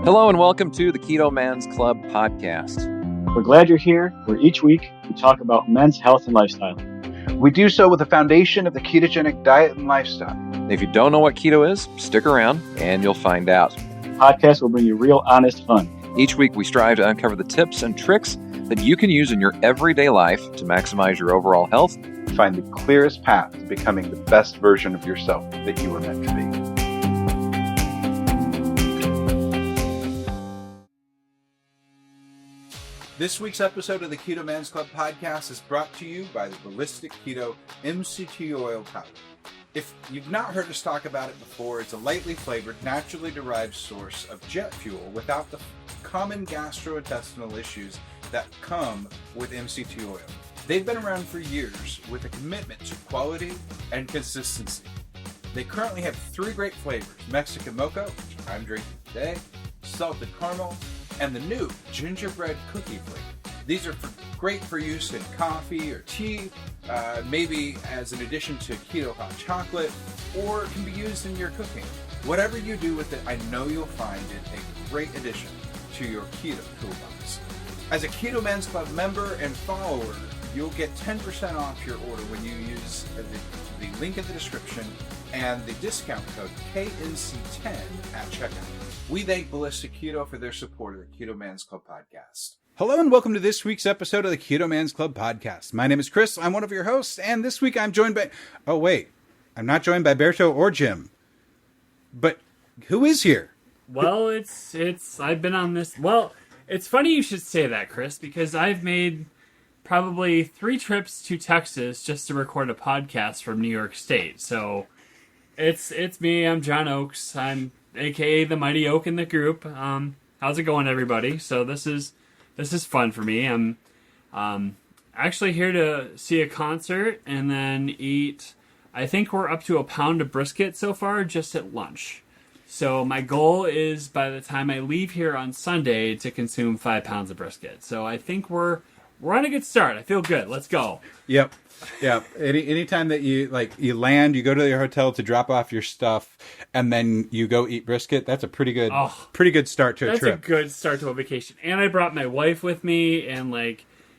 Hello and welcome to the Keto Man's Club podcast. We're glad you're here, where each week we talk about men's health and lifestyle. We do so with the foundation of the ketogenic diet and lifestyle. If you don't know what keto is, stick around and you'll find out. The podcast will bring you real, honest fun. Each week we strive to uncover the tips and tricks that you can use in your everyday life to maximize your overall health. Find the clearest path to becoming the best version of yourself that you were meant to be. This week's episode of the Keto Man's Club podcast is brought to you by the Ballistic Keto MCT oil powder. If you've not heard us talk about it before, it's a lightly flavored, naturally derived source of jet fuel without the common gastrointestinal issues that come with MCT oil. They've been around for years with a commitment to quality and consistency. They currently have 3 great flavors: Mexican Mocha, which I'm drinking today, Salted Caramel, and the new gingerbread cookie flavor. These are great for use in coffee or tea, maybe as an addition to keto hot chocolate, or it can be used in your cooking. Whatever you do with it, I know you'll find it a great addition to your keto toolbox. As a Keto Man's Club member and follower, you'll get 10% off your order when you use the link in the description and the discount code KNC10 at checkout. We thank Ballistic Keto for their support of the Keto Man's Club podcast. Hello and welcome to this week's episode of the Keto Man's Club podcast. My name is Chris. I'm one of your hosts, and this week I'm joined by... Oh, wait. I'm not joined by Berto or Jim. But who is here? Well, I've been on this... Well, it's funny you should say that, Chris, because I've made probably 3 trips to Texas just to record a podcast from New York State. So it's me. I'm John Oakes. I'm a.k.a. the Mighty Oak in the group. How's it going, everybody? So this is fun for me. I'm actually here to see a concert and then eat. I think we're up to a pound of brisket so far just at lunch. So my goal is by the time I leave here on Sunday to consume 5 pounds of brisket. So I think we're on a good start. I feel good. Let's go. Yep. Anytime that you land, you go to your hotel to drop off your stuff, and then you go eat brisket. That's a pretty good start to a trip. That's a good start to a vacation. And I brought my wife with me, and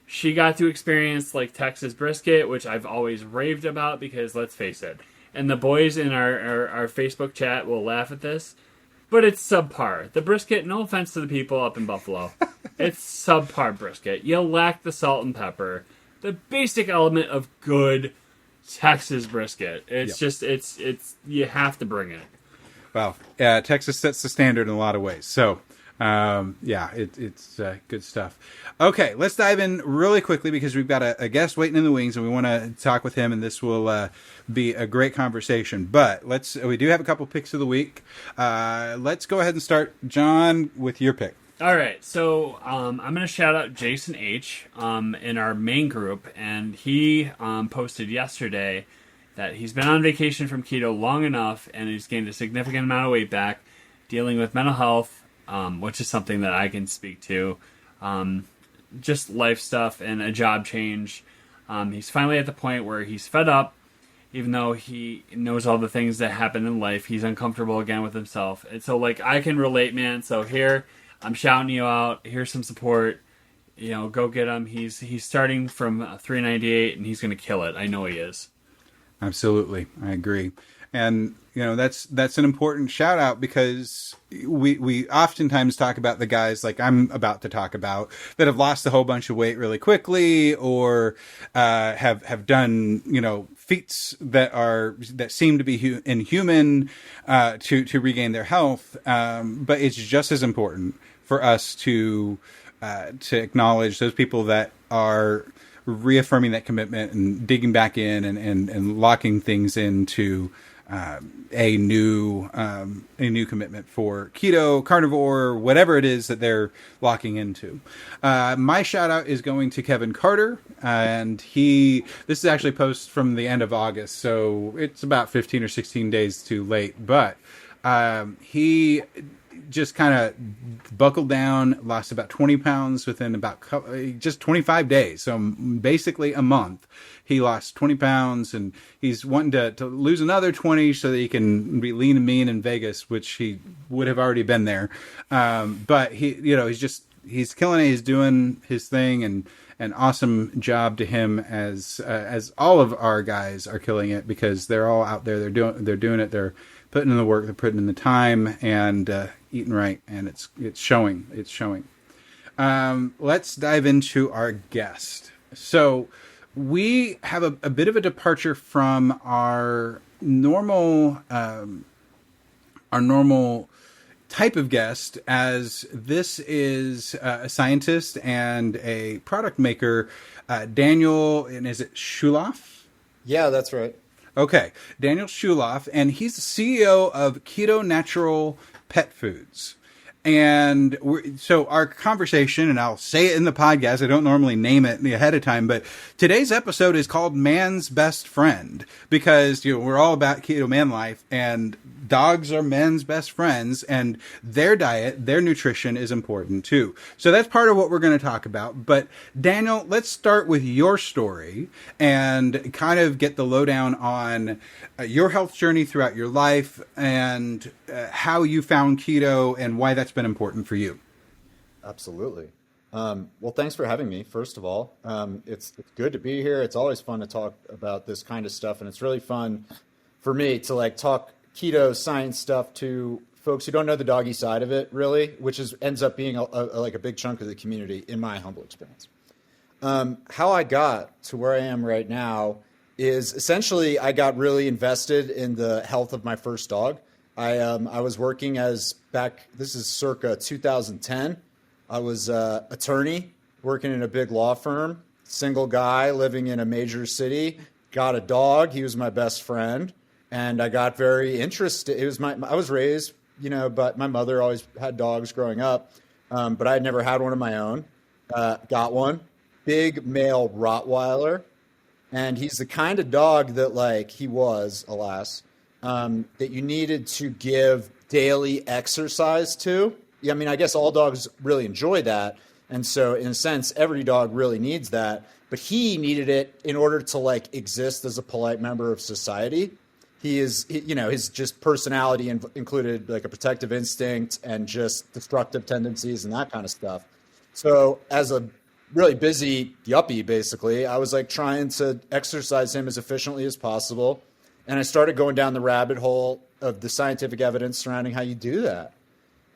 she got to experience Texas brisket, which I've always raved about because let's face it, and the boys in our Facebook chat will laugh at this, but it's subpar. The brisket, no offense to the people up in Buffalo, it's subpar brisket. You lack the salt and pepper. The basic element of good Texas brisket. It's just, you have to bring it. Well, Texas sets the standard in a lot of ways. So, it's good stuff. Okay, let's dive in really quickly because we've got a guest waiting in the wings and we want to talk with him, and this will be a great conversation. But we do have a couple picks of the week. Let's go ahead and start, John, with your pick. All right, so I'm going to shout out Jason H. In our main group, and he posted yesterday that he's been on vacation from keto long enough, and he's gained a significant amount of weight back, dealing with mental health, which is something that I can speak to, just life stuff and a job change. He's finally at the point where he's fed up, even though he knows all the things that happen in life. He's uncomfortable again with himself, and so I can relate, man. So here, I'm shouting you out. Here's some support. Go get him. He's starting from 398, and he's going to kill it. I know he is. Absolutely, I agree. And that's an important shout out because we oftentimes talk about the guys like I'm about to talk about that have lost a whole bunch of weight really quickly, or have done feats that seem to be inhuman to regain their health. But it's just as important for us to acknowledge those people that are reaffirming that commitment and digging back in and locking things into a new commitment for keto, carnivore, whatever it is that they're locking into. My shout out is going to Kevin Carter, and this is actually post from the end of August, so it's about 15 or 16 days too late, but he just kind of buckled down, lost about 20 pounds within about just 25 days. So basically a month, he lost 20 pounds, and he's wanting to lose another 20 so that he can be lean and mean in Vegas, which he would have already been there. But he's killing it. He's doing his thing, and an awesome job to him as all of our guys are killing it, because they're all out there. They're doing it. They're putting in the work. They're putting in the time, and eating right. And it's showing. It's showing. Let's dive into our guest. So we have a bit of a departure from our normal type of guest, as this is a scientist and a product maker, Daniel, and is it Schuloff? Yeah, that's right. Okay, Daniel Schuloff, and he's the CEO of KetoNatural Pet Foods. And so our conversation, and I'll say it in the podcast, I don't normally name it ahead of time, but today's episode is called Man's Best Friend, because we're all about keto man life, and dogs are men's best friends, and their diet, their nutrition is important too. So that's part of what we're going to talk about. But Daniel, let's start with your story and kind of get the lowdown on your health journey throughout your life, and how you found keto and why that's been important for you. Absolutely. Well, thanks for having me, first of all. It's good to be here. It's always fun to talk about this kind of stuff, and it's really fun for me to talk keto science stuff to folks who don't know the doggy side of it, really, which ends up being a big chunk of the community, in my humble experience. How I got to where I am right now is essentially I got really invested in the health of my first dog. I was working this is circa 2010. I was an attorney working in a big law firm, single guy living in a major city, got a dog. He was my best friend. And I got very interested. I was raised, but my mother always had dogs growing up. But I had never had one of my own. Got one, big male Rottweiler. And he's the kind of dog that he was, alas, that you needed to give daily exercise to. I mean, I guess all dogs really enjoy that. And so in a sense, every dog really needs that. But he needed it in order to exist as a polite member of society. His just personality included a protective instinct and just destructive tendencies and that kind of stuff. So as a really busy yuppie, basically, I was trying to exercise him as efficiently as possible. And I started going down the rabbit hole of the scientific evidence surrounding how you do that.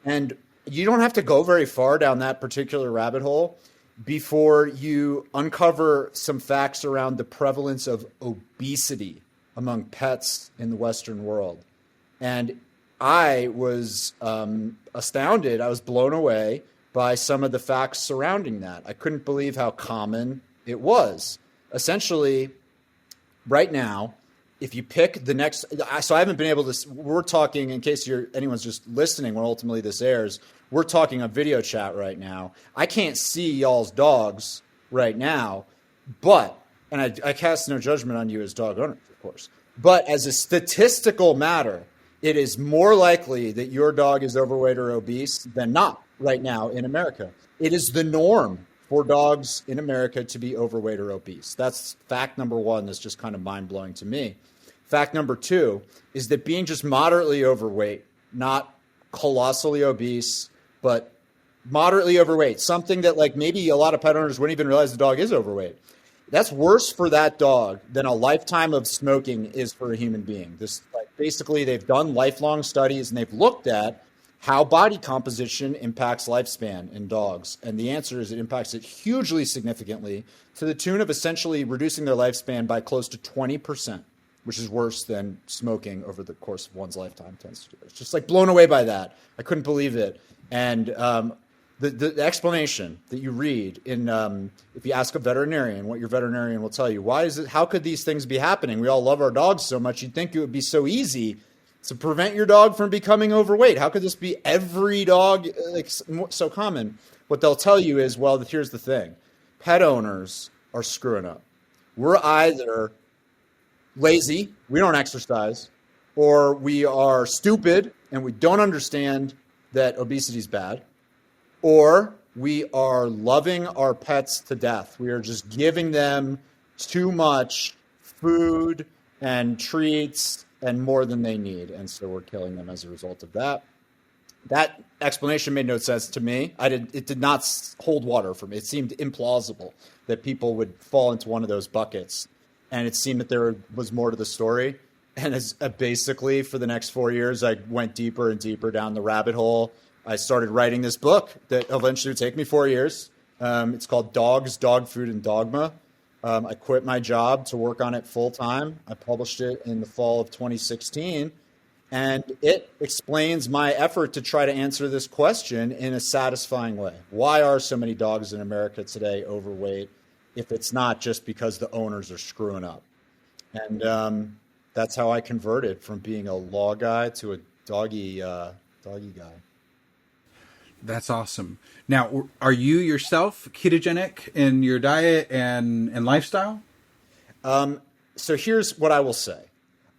And you don't have to go very far down that particular rabbit hole before you uncover some facts around the prevalence of obesity among pets in the Western world. And I was astounded. I was blown away by some of the facts surrounding that. I couldn't believe how common it was. Essentially, right now, if you pick the next, so I haven't been able to, we're talking, in case anyone's just listening when ultimately this airs, we're talking on video chat right now. I can't see y'all's dogs right now, but, and I cast no judgment on you as dog owners, of course, but as a statistical matter, it is more likely that your dog is overweight or obese than not right now in America. It is the norm for dogs in America to be overweight or obese. That's fact number one that's just kind of mind-blowing to me. Fact number two is that being just moderately overweight, not colossally obese, but moderately overweight, something that maybe a lot of pet owners wouldn't even realize the dog is overweight. That's worse for that dog than a lifetime of smoking is for a human being. Basically, they've done lifelong studies and they've looked at how body composition impacts lifespan in dogs. And the answer is it impacts it hugely significantly, to the tune of essentially reducing their lifespan by close to 20%, which is worse than smoking over the course of one's lifetime tends to do. It's just blown away by that. I couldn't believe it. And the explanation that you read in, if you ask a veterinarian, what your veterinarian will tell you, how could these things be happening? We all love our dogs so much. You'd think it would be so easy to prevent your dog from becoming overweight. How could this be every dog so common? What they'll tell you is, well, here's the thing. Pet owners are screwing up. We're either lazy, we don't exercise, or we are stupid and we don't understand that obesity is bad, or we are loving our pets to death. We are just giving them too much food and treats and more than they need. And so we're killing them as a result of that. That explanation made no sense to me. It did not hold water for me. It seemed implausible that people would fall into one of those buckets. And it seemed that there was more to the story. And as basically for the next 4 years, I went deeper and deeper down the rabbit hole. I started writing this book that eventually would take me 4 years. It's called Dogs, Dog Food, and Dogma. I quit my job to work on it full time. I published it in the fall of 2016. And it explains my effort to try to answer this question in a satisfying way. Why are so many dogs in America today overweight if it's not just because the owners are screwing up? And that's how I converted from being a law guy to a doggy guy. That's awesome. Now, are you yourself ketogenic in your diet and lifestyle? So here's what I will say.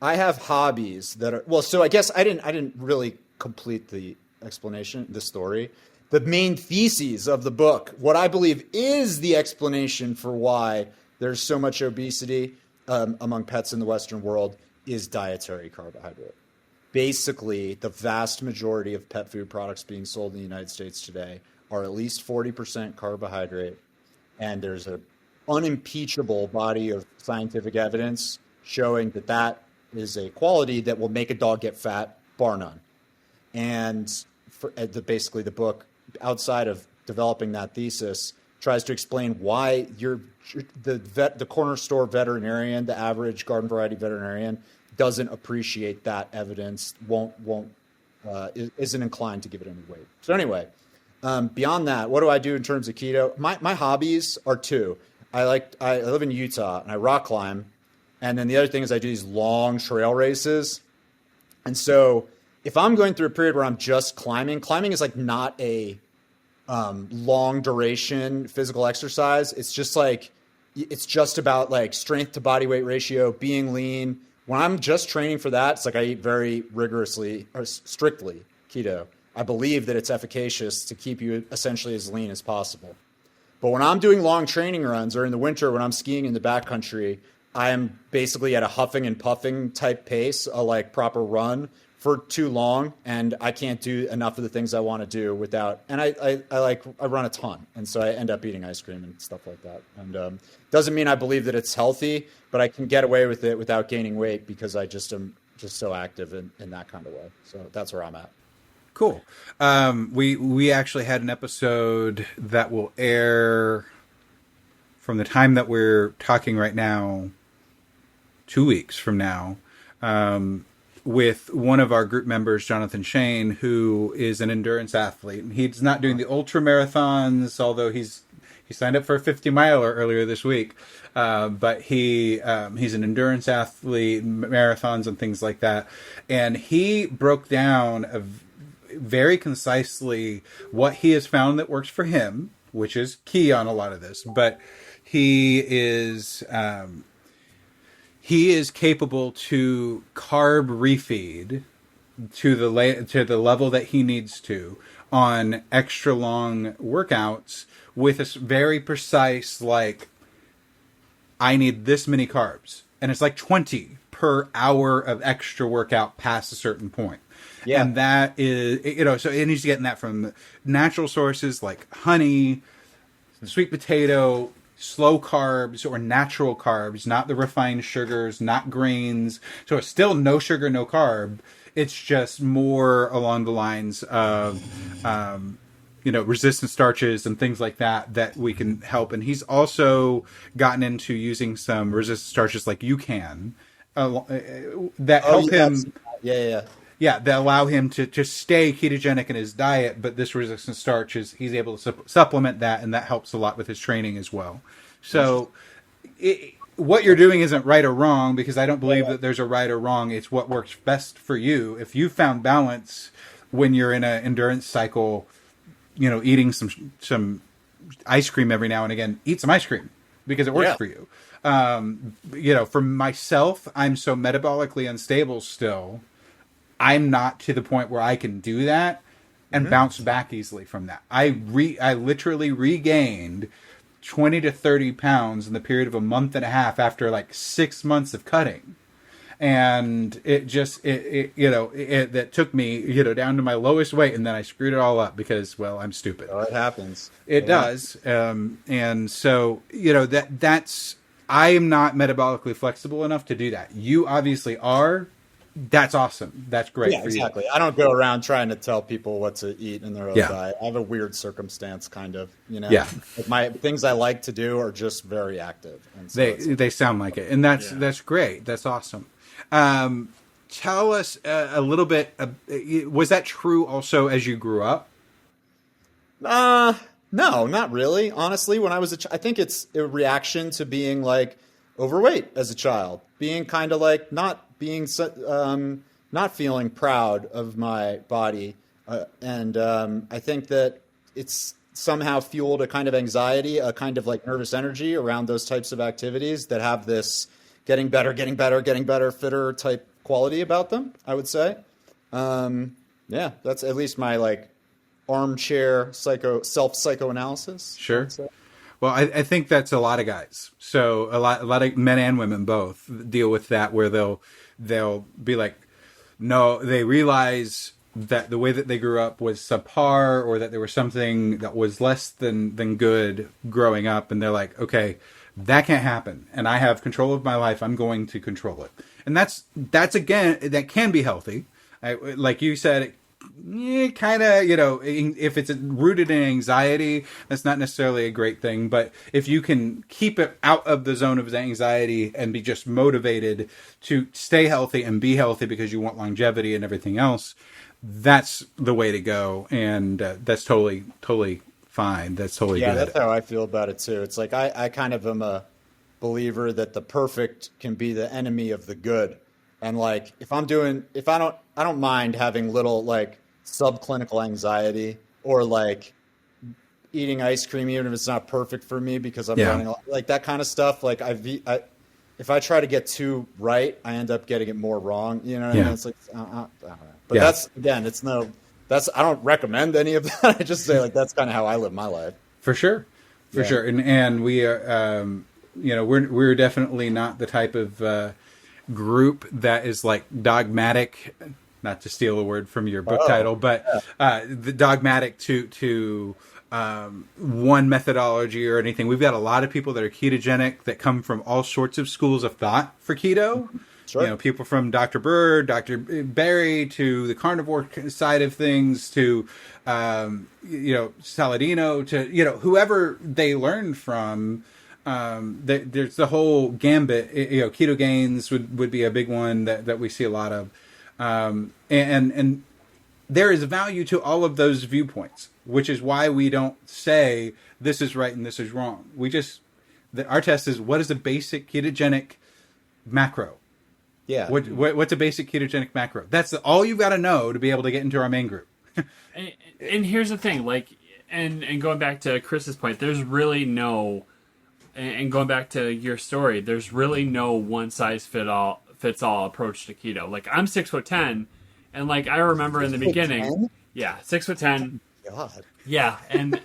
I have hobbies that are, well, so I guess I didn't really complete the explanation, the story. The main theses of the book, what I believe is the explanation for why there's so much obesity among pets in the Western world, is dietary carbohydrate. Basically, the vast majority of pet food products being sold in the United States today are at least 40% carbohydrate, and there's an unimpeachable body of scientific evidence showing that that is a quality that will make a dog get fat, bar none. And basically the book, outside of developing that thesis, tries to explain why the corner store veterinarian, the average garden variety veterinarian, doesn't appreciate that evidence, isn't inclined to give it any weight. So anyway, beyond that, what do I do in terms of keto? My hobbies are two. I live in Utah and I rock climb. And then the other thing is I do these long trail races. And so if I'm going through a period where I'm just climbing is like not a long duration physical exercise. It's just about like strength to body weight ratio, being lean. When I'm just training for that, it's like I eat very rigorously or strictly keto. I believe that it's efficacious to keep you essentially as lean as possible. But when I'm doing long training runs or in the winter when I'm skiing in the backcountry, I'm basically at a huffing and puffing type pace, a like proper run for too long, and I can't do enough of the things I want to do without. And I run a ton, and so I end up eating ice cream and stuff like that. And doesn't mean I believe that it's healthy, but I can get away with it without gaining weight because I just am just so active in that kind of way. So that's where I'm at. Cool. We actually had an episode that will air from the time that we're talking right now, 2 weeks from now, with one of our group members, Jonathan Shane, who is an endurance athlete. And he's not doing the ultra marathons, although he signed up for a 50-miler earlier this week. But he's an endurance athlete, marathons and things like that. And he broke down very concisely what he has found that works for him, which is key on a lot of this. But he is capable to carb refeed to the level that he needs to on extra long workouts with a very precise, like, I need this many carbs. And it's like 20 per hour of extra workout past a certain point. Yeah. And that is, so and he's getting that from natural sources like honey, sweet potato, slow carbs or natural carbs, not the refined sugars, not grains. So it's still no sugar, no carb. It's just more along the lines of, resistant starches and things like that we can help. And he's also gotten into using some resistant starches like UCAN that help him. Yeah, that allow him to stay ketogenic in his diet, but this resistant starch he's able to supplement that, and that helps a lot with his training as well. So what you're doing isn't right or wrong, because I don't believe that there's a right or wrong. It's what works best for you. If you found balance when you're in an endurance cycle, eating some ice cream every now and again, eat some ice cream because it works for you. For myself, I'm so metabolically unstable still. I'm not to the point where I can do that. and bounced back easily from that. I literally regained 20 to 30 pounds in the period of a month and a half after like 6 months of cutting. And it that took me, down to my lowest weight, and then I screwed it all up because, well, I'm stupid. Oh, it happens. It does. And so, that's, I am not metabolically flexible enough to do that. You obviously are. That's awesome. That's great. Yeah, for exactly. You. I don't go around trying to tell people what to eat in their own Yeah. diet. I have a weird circumstance, kind of. Yeah. Like my things I like to do are just very active. And so They sound like it, and that's great. That's awesome. Tell us a little bit. Was that true also as you grew up? No, not really. Honestly, when I was I think it's a reaction to being like overweight as a child, being kind of like not feeling proud of my body, and I think that it's somehow fueled a kind of anxiety, a kind of like nervous energy around those types of activities that have this getting better, fitter type quality about them, I would say. Yeah, that's at least my like armchair psychoanalysis. Sure. Well, I think that's a lot of guys. So a lot of men and women both deal with that, where they'll be like, no, they realize that the way that they grew up was subpar, or that there was something that was less than good growing up, and they're like, okay, that can't happen, and I have control of my life. I'm going to control it, and that's again, that can be healthy. Like you said, kind of, if it's rooted in anxiety, that's not necessarily a great thing. But if you can keep it out of the zone of anxiety and be just motivated to stay healthy and be healthy because you want longevity and everything else, that's the way to go. And that's totally fine. That's totally good. Yeah, that's how I feel about it too. It's like I kind of am a believer that the perfect can be the enemy of the good. And like if I don't mind having little like subclinical anxiety, or like eating ice cream even if it's not perfect for me because I'm running, like that kind of stuff. Like if I try to get too right, I end up getting it more wrong. You know what I mean? It's like I don't know. But that's again, I don't recommend any of that. I just say like that's kind of how I live my life. For sure. And we are, we're definitely not the type of group that is like dogmatic, not to steal a word from your book title, but the dogmatic to one methodology or anything. We've got a lot of people that are ketogenic that come from all sorts of schools of thought for keto. Sure. People from Dr. Bird, Dr. Barry, to the carnivore side of things, to Saladino, to whoever they learned from. There's the whole gambit. Ketogains would be a big one that we see a lot of, and there is value to all of those viewpoints, which is why we don't say this is right and this is wrong. Our test is, what is a basic ketogenic macro? Yeah. What's a basic ketogenic macro? That's all you've got to know to be able to get into our main group. and here's the thing, like, and going back to Chris's point, there's really no. And going back to your story, there's really no one size fits all approach to keto. Like, I'm 6'10", and like I remember in the beginning, 6'10". God. Yeah, and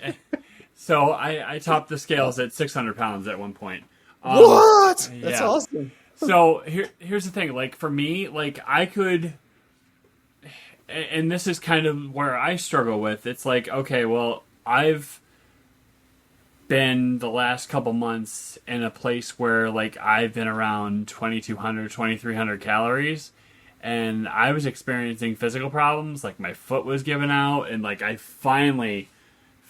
so I topped the scales at 600 pounds at one point. What? That's awesome. So here's the thing. Like for me, like I could, and this is kind of where I struggle with. It's like, okay, well, I've been the last couple months in a place where like I've been around 2,200, 2,300 calories, and I was experiencing physical problems. Like my foot was giving out, and like I finally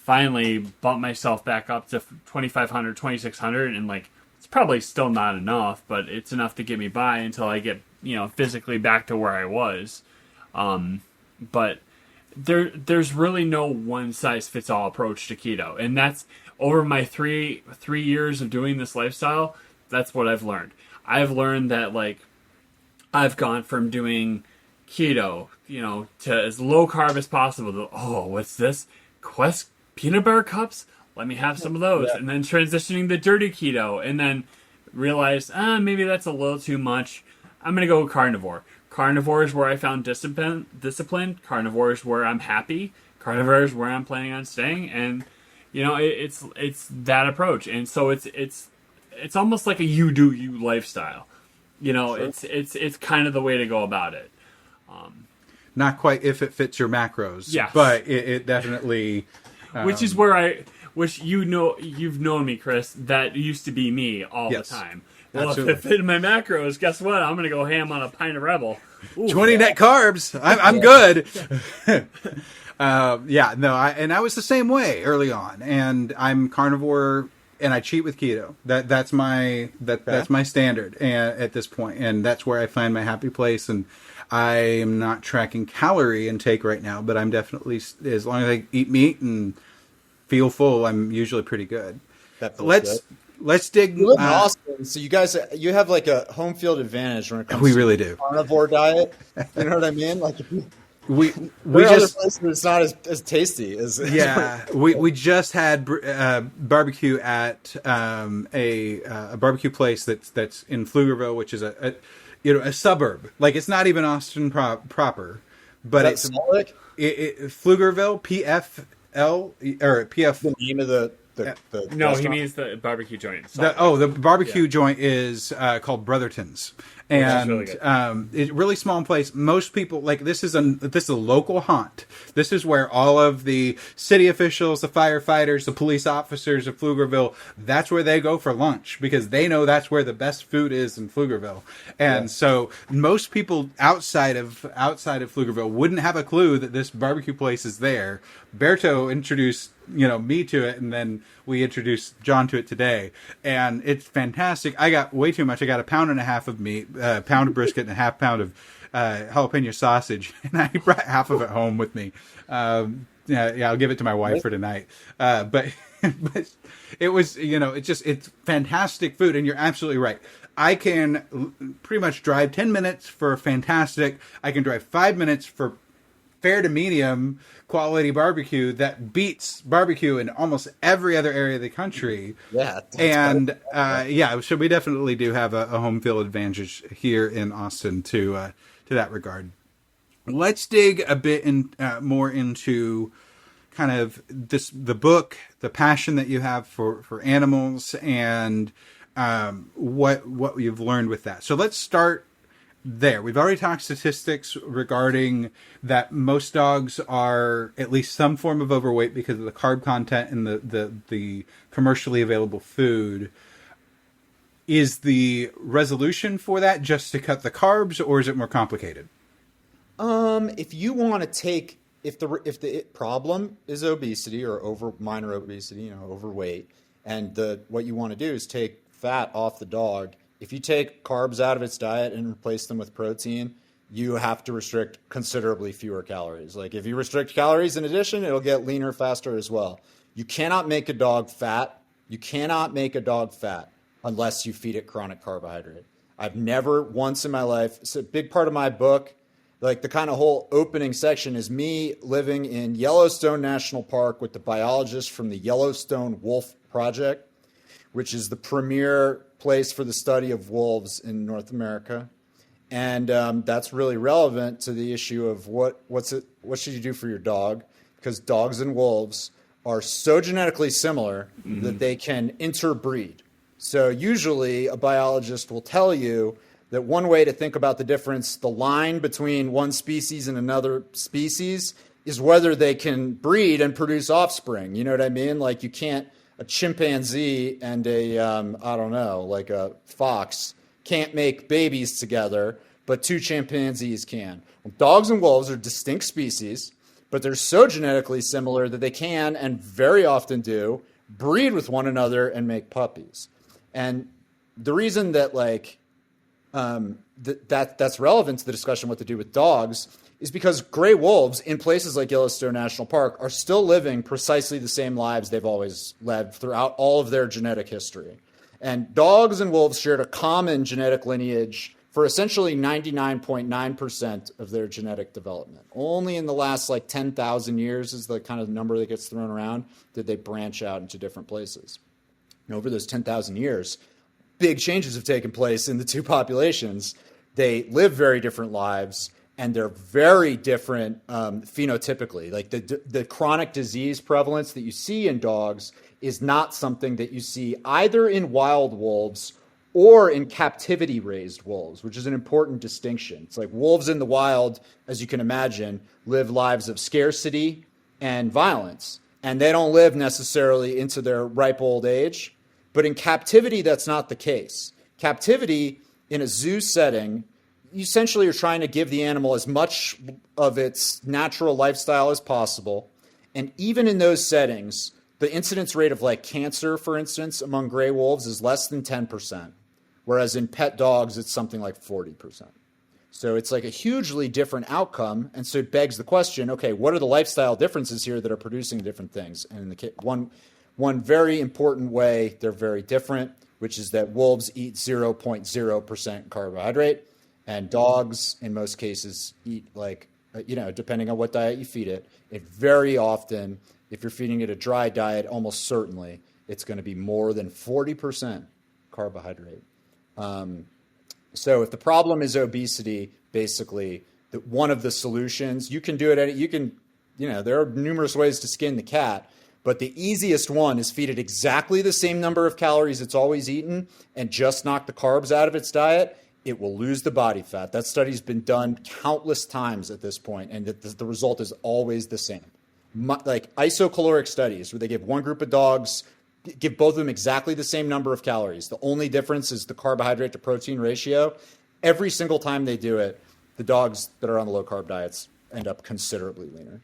bumped myself back up to 2,500, 2,600, and like it's probably still not enough, but it's enough to get me by until I get physically back to where I was. But there's really no one size fits all approach to keto, and that's over my three years of doing this lifestyle. That's what I've learned. I've learned that like I've gone from doing keto, to as low carb as possible. To, what's this? Quest peanut butter cups? Let me have some of those. And then transitioning to dirty keto, and then realize maybe that's a little too much. I'm gonna go carnivore. Carnivore is where I found discipline. Carnivore is where I'm happy. Carnivore is where I'm planning on staying. And, you know, it's that approach. And so it's almost like a you do you lifestyle. You know, Sure. it's kind of the way to go about it. Not quite if it fits your macros. Yes. But it definitely... Which is where you've known me, Chris, that used to be me all Yes. the time. Well, Absolutely. if it fit in my macros, guess what? I'm going to go ham on a pint of Rebel. Ooh. 20 net carbs. I'm good. I was the same way early on, and I'm carnivore, and I cheat with keto. That's my standard, and at this point, and that's where I find my happy place. And I am not tracking calorie intake right now, but I'm definitely, as long as I eat meat and feel full, I'm usually pretty good. That feels good. Let's dig. You live in Austin, so you have like a home field advantage when it comes We to really do. carnivore diet. You know what I mean? Like We there are just other places where it's not as tasty as yeah. we just had barbecue at a barbecue place that's in Pflugerville, which is a suburb. Like, it's not even Austin proper, but Is that Salt Lake? Pflugerville, PFL or PF. The name of the No, he restaurant? means the barbecue joint. The barbecue joint is called Brotherton's, and really good. it's a really small place. Most people, like, this is a local haunt. This is where all of the city officials, the firefighters, the police officers of Pflugerville, that's where they go for lunch, because they know that's where the best food is in Pflugerville. And so most people outside of Pflugerville wouldn't have a clue that this barbecue place is there. Berto introduced me to it, and then we introduced John to it today, and it's fantastic. I got way too much. I got 1.5 pounds of meat, a pound of brisket, and a half pound of jalapeno sausage, and I brought half of it home with me. I'll give it to my wife for tonight. But it was, it's fantastic food, and you're absolutely right. I can pretty much drive 10 minutes for fantastic. I can drive 5 minutes for fair to medium quality barbecue that beats barbecue in almost every other area of the country. Yeah. And so we definitely do have a home field advantage here in Austin to that regard. Let's dig a bit more into kind of the book, the passion that you have for animals, and what you've learned with that. So let's start there. We've already talked statistics regarding that most dogs are at least some form of overweight because of the carb content in the commercially available food. Is the resolution for that just to cut the carbs, or is it more complicated? If you want to take, if the problem is obesity or minor obesity, overweight, and what you want to do is take fat off the dog. If you take carbs out of its diet and replace them with protein, you have to restrict considerably fewer calories. Like, if you restrict calories in addition, it'll get leaner faster as well. You cannot make a dog fat. You cannot make a dog fat unless you feed it chronic carbohydrate. I've never once in my life, it's a big part of my book, like the kind of whole opening section is me living in Yellowstone National Park with the biologist from the Yellowstone Wolf Project, which is the premier place for the study of wolves in North America. And that's really relevant to the issue of what should you do for your dog, because dogs and wolves are so genetically similar that they can interbreed. So usually a biologist will tell you that one way to think about the difference, the line between one species and another species, is whether they can breed and produce offspring. You know what I mean? Like, you can't, a chimpanzee and like a fox can't make babies together, but two chimpanzees can. Well, dogs and wolves are distinct species, but they're so genetically similar that they can, and very often do, breed with one another and make puppies. And the reason that that's relevant to the discussion what to do with dogs is because gray wolves in places like Yellowstone National Park are still living precisely the same lives they've always led throughout all of their genetic history. And dogs and wolves shared a common genetic lineage for essentially 99.9% of their genetic development. Only in the last 10,000 years is the kind of number that gets thrown around did they branch out into different places. And over those 10,000 years, big changes have taken place in the two populations. they live very different lives, and they're very different phenotypically. Like the chronic disease prevalence that you see in dogs is not something that you see either in wild wolves or in captivity raised wolves, which is an important distinction. It's like wolves in the wild, as you can imagine, live lives of scarcity and violence, and they don't live necessarily into their ripe old age. But in captivity, that's not the case. Captivity in a zoo setting, you essentially are trying to give the animal as much of its natural lifestyle as possible. And even in those settings, the incidence rate of like cancer, for instance, among gray wolves is less than 10%, whereas in pet dogs, it's something like 40%. So it's like a hugely different outcome. And so it begs the question, okay, what are the lifestyle differences here that are producing different things? And in the one very important way, they're very different, which is that wolves eat 0.0% carbohydrate, and dogs, in most cases, eat like, depending on what diet you feed it, it very often, if you're feeding it a dry diet, almost certainly it's going to be more than 40% carbohydrate. So if the problem is obesity, basically, one of the solutions, you can do it, there are numerous ways to skin the cat, but the easiest one is feed it exactly the same number of calories it's always eaten and just knock the carbs out of its diet. It will lose the body fat. That study's been done countless times at this point, and the result is always the same. Like isocaloric studies where they give one group of dogs, give both of them exactly the same number of calories. The only difference is the carbohydrate to protein ratio. Every single time they do it, the dogs that are on the low carb diets end up considerably leaner.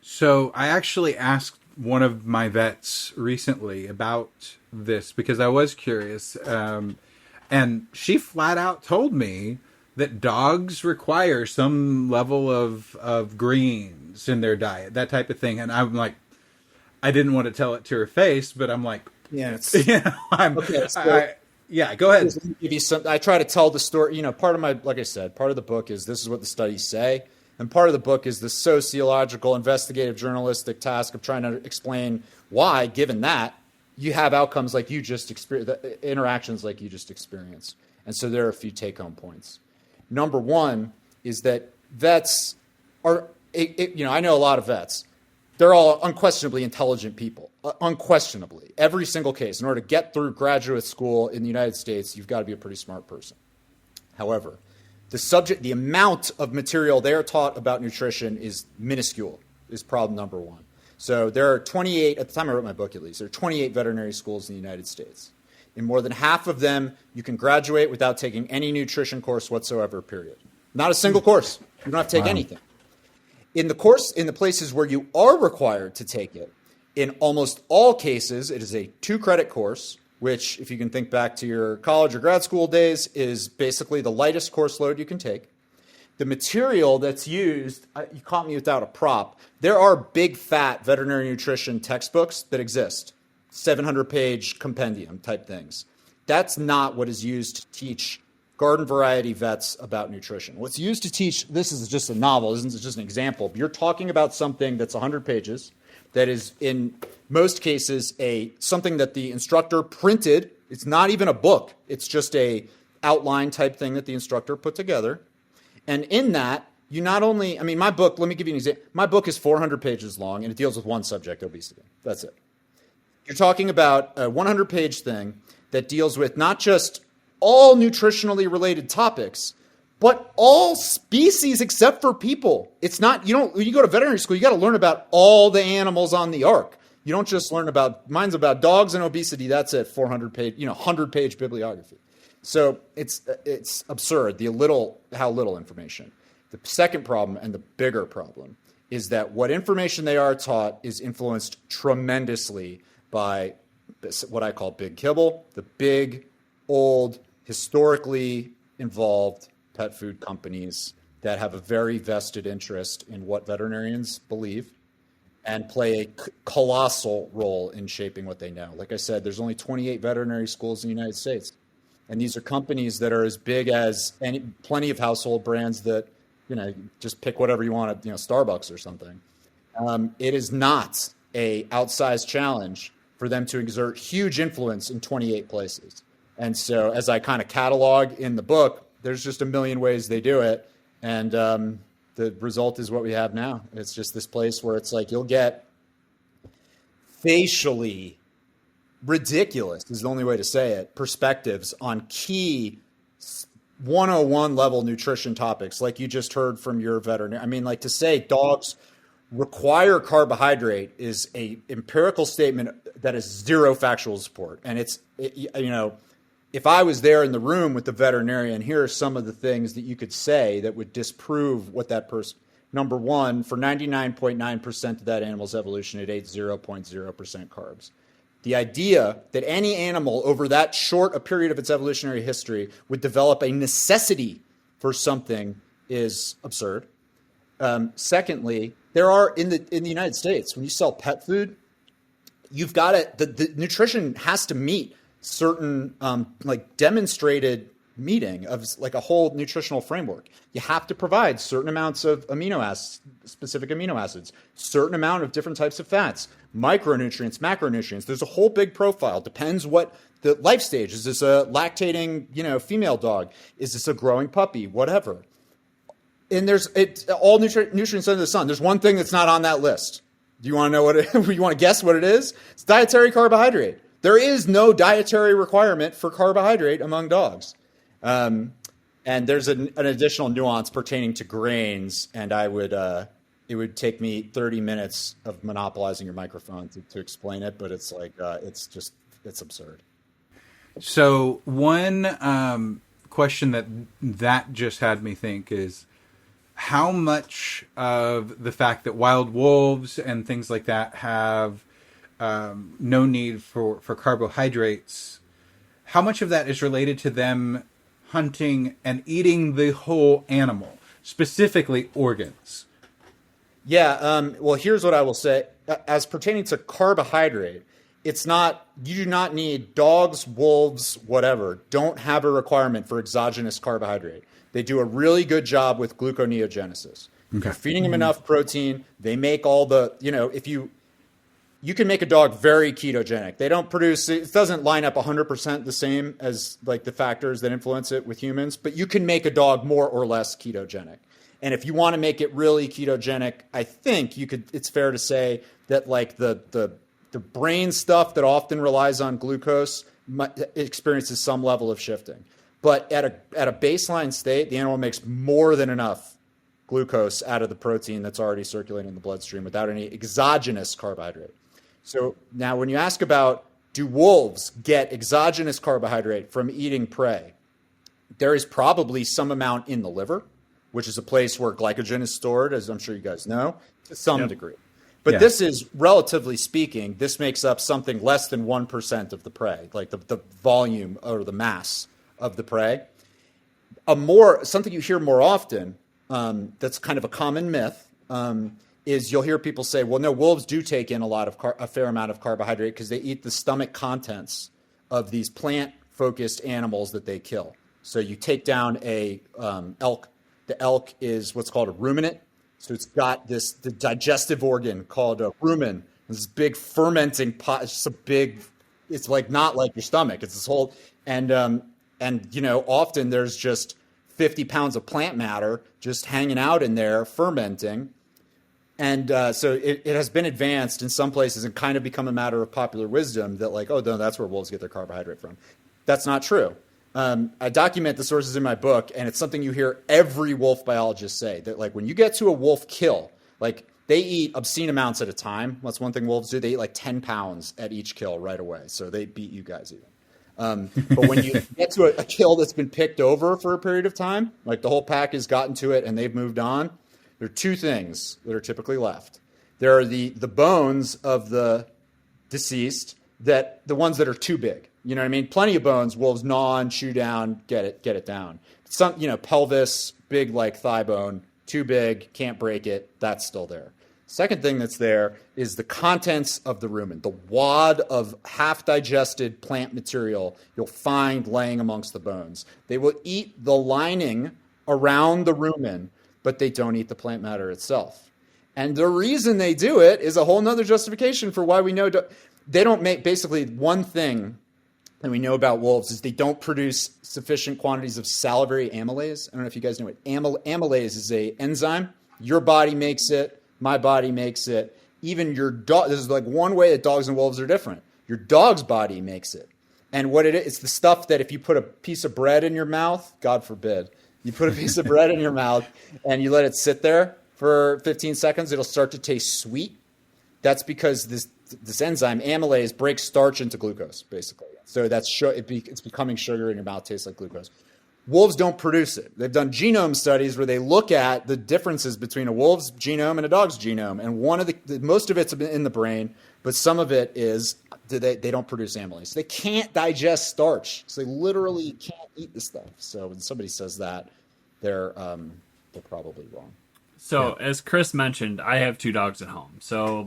So I actually asked one of my vets recently about this because I was curious. And she flat out told me that dogs require some level of greens in their diet, that type of thing. And I'm like, I didn't want to tell it to her face, but I'm like, yeah, it's, okay. Yeah, go ahead. Give you some, I try to tell the story. Part of like I said, part of the book is this is what the studies say. And part of the book is the sociological, investigative, journalistic task of trying to explain why, given that, you have outcomes like you just experienced, interactions like you just experienced. And so there are a few take-home points. Number one is that vets are, I know a lot of vets. They're all unquestionably intelligent people, unquestionably. Every single case. In order to get through graduate school in the United States, you've got to be a pretty smart person. However, the amount of material they're taught about nutrition is minuscule, is problem number one. So there are 28, at the time I wrote my book at least, there are 28 veterinary schools in the United States. In more than half of them, you can graduate without taking any nutrition course whatsoever, period. Not a single course. You don't have to take anything. In the places where you are required to take it, in almost all cases, it is a 2-credit course, which, if you can think back to your college or grad school days, is basically the lightest course load you can take. The material that's used, you caught me without a prop. There are big, fat veterinary nutrition textbooks that exist, 700-page compendium type things. That's not what is used to teach garden variety vets about nutrition. What's used to teach, this is just a novel, this is just an example. But you're talking about something that's 100 pages, that is in most cases something that the instructor printed. It's not even a book. It's just a outline type thing that the instructor put together. And in that, you not only, my book, let me give you an example. My book is 400 pages long, and it deals with one subject, obesity. That's it. You're talking about a 100-page thing that deals with not just all nutritionally related topics, but all species except for people. It's not, when you go to veterinary school, you got to learn about all the animals on the ark. You don't just learn mine's about dogs and obesity. That's it, 400-page, 100-page bibliography. So it's absurd, how little information. The second problem, and the bigger problem, is that what information they are taught is influenced tremendously by what I call big kibble, the big, old, historically involved pet food companies that have a very vested interest in what veterinarians believe and play a colossal role in shaping what they know. Like I said, there's only 28 veterinary schools in the United States. And these are companies that are as big as plenty of household brands that, just pick whatever you want at, Starbucks or something. It is not a outsized challenge for them to exert huge influence in 28 places. And so as I kind of catalog in the book, there's just a million ways they do it. And the result is what we have now. It's just this place where it's like you'll get facially ridiculous, is the only way to say it, perspectives on key 101 level nutrition topics, like you just heard from your veterinarian. I mean, like, to say dogs require carbohydrate is a empirical statement that has zero factual support. And if I was there in the room with the veterinarian, here are some of the things that you could say that would disprove what that person. Number one, for 99.9% of that animal's evolution, it ate 0.0% carbs. The idea that any animal over that short a period of its evolutionary history would develop a necessity for something is absurd. Secondly, there are in the United States, when you sell pet food, you've got it. The nutrition has to meet certain demonstrated meeting of like a whole nutritional framework. You have to provide certain amounts of specific amino acids, certain amount of different types of fats, micronutrients, macronutrients. There's a whole big profile. Depends what the life stage. Is this a lactating, female dog? Is this a growing puppy? Whatever. And there's all nutrients under the sun. There's one thing that's not on that list. Do you want to know what you want to guess what it is? It's dietary carbohydrate. There is no dietary requirement for carbohydrate among dogs. And there's an additional nuance pertaining to grains, and it would take me 30 minutes of monopolizing your microphone to explain it, but it's like, it's absurd. So one question that just had me think is, how much of the fact that wild wolves and things like that have no need for carbohydrates, how much of that is related to them hunting and eating the whole animal, specifically organs? Yeah, well, here's what I will say. As pertaining to carbohydrate, it's not, you do not need dogs, wolves, whatever, don't have a requirement for exogenous carbohydrate. They do a really good job with gluconeogenesis. Okay. You're feeding them enough protein. They make all the, if you can make a dog very ketogenic. They don't produce, it doesn't line up 100% the same as like the factors that influence it with humans, but you can make a dog more or less ketogenic. And if you want to make it really ketogenic, I think it's fair to say that like the brain stuff that often relies on glucose experiences some level of shifting. But at a baseline state, the animal makes more than enough glucose out of the protein that's already circulating in the bloodstream without any exogenous carbohydrate. So now when you ask about, do wolves get exogenous carbohydrate from eating prey, there is probably some amount in the liver, which is a place where glycogen is stored, as I'm sure you guys know, to some degree. But this is, relatively speaking, this makes up something less than 1% of the prey, like the volume or the mass of the prey. Something you hear more often, that's kind of a common myth, is you'll hear people say, well, no, wolves do take in a fair amount of carbohydrate because they eat the stomach contents of these plant-focused animals that they kill. So you take down a elk. The elk is what's called a ruminant. So it's got the digestive organ called a rumen. This big fermenting pot. It's like not like your stomach. It's this whole, and often there's just 50 pounds of plant matter just hanging out in there fermenting. And so it has been advanced in some places and kind of become a matter of popular wisdom that like, oh, no, that's where wolves get their carbohydrate from. That's not true. I document the sources in my book, and it's something you hear every wolf biologist say, that like when you get to a wolf kill, like they eat obscene amounts at a time. That's one thing wolves do. They eat like 10 pounds at each kill right away. So they beat you guys even. But when you get to a kill that's been picked over for a period of time, like the whole pack has gotten to it and they've moved on, there are two things that are typically left. There are the bones of the deceased, the ones that are too big. You know what I mean? Plenty of bones, wolves gnaw and chew down, get it down. Some, pelvis, big like thigh bone, too big, can't break it, that's still there. Second thing that's there is the contents of the rumen, the wad of half-digested plant material you'll find laying amongst the bones. They will eat the lining around the rumen, but they don't eat the plant matter itself. And the reason they do it is a whole nother justification for why we know they don't make basically one thing that we know about wolves is they don't produce sufficient quantities of salivary amylase. I don't know if you guys know what amylase is. A enzyme. Your body makes it. My body makes it. Even your dog. This is like one way that dogs and wolves are different. Your dog's body makes it. And what it is, it's the stuff that if you put a piece of bread in your mouth, God forbid, you put a piece of bread in your mouth and you let it sit there for 15 seconds, it'll start to taste sweet. That's because this enzyme, amylase, breaks starch into glucose, basically. So it's becoming sugar in your mouth, tastes like glucose. Wolves don't produce it. They've done genome studies where they look at the differences between a wolf's genome and a dog's genome. And most of it's in the brain, but some of it is they don't produce amylase. They can't digest starch. So they literally can't eat the stuff. So when somebody says that, they're probably wrong. So as Chris mentioned, I have 2 dogs at home. So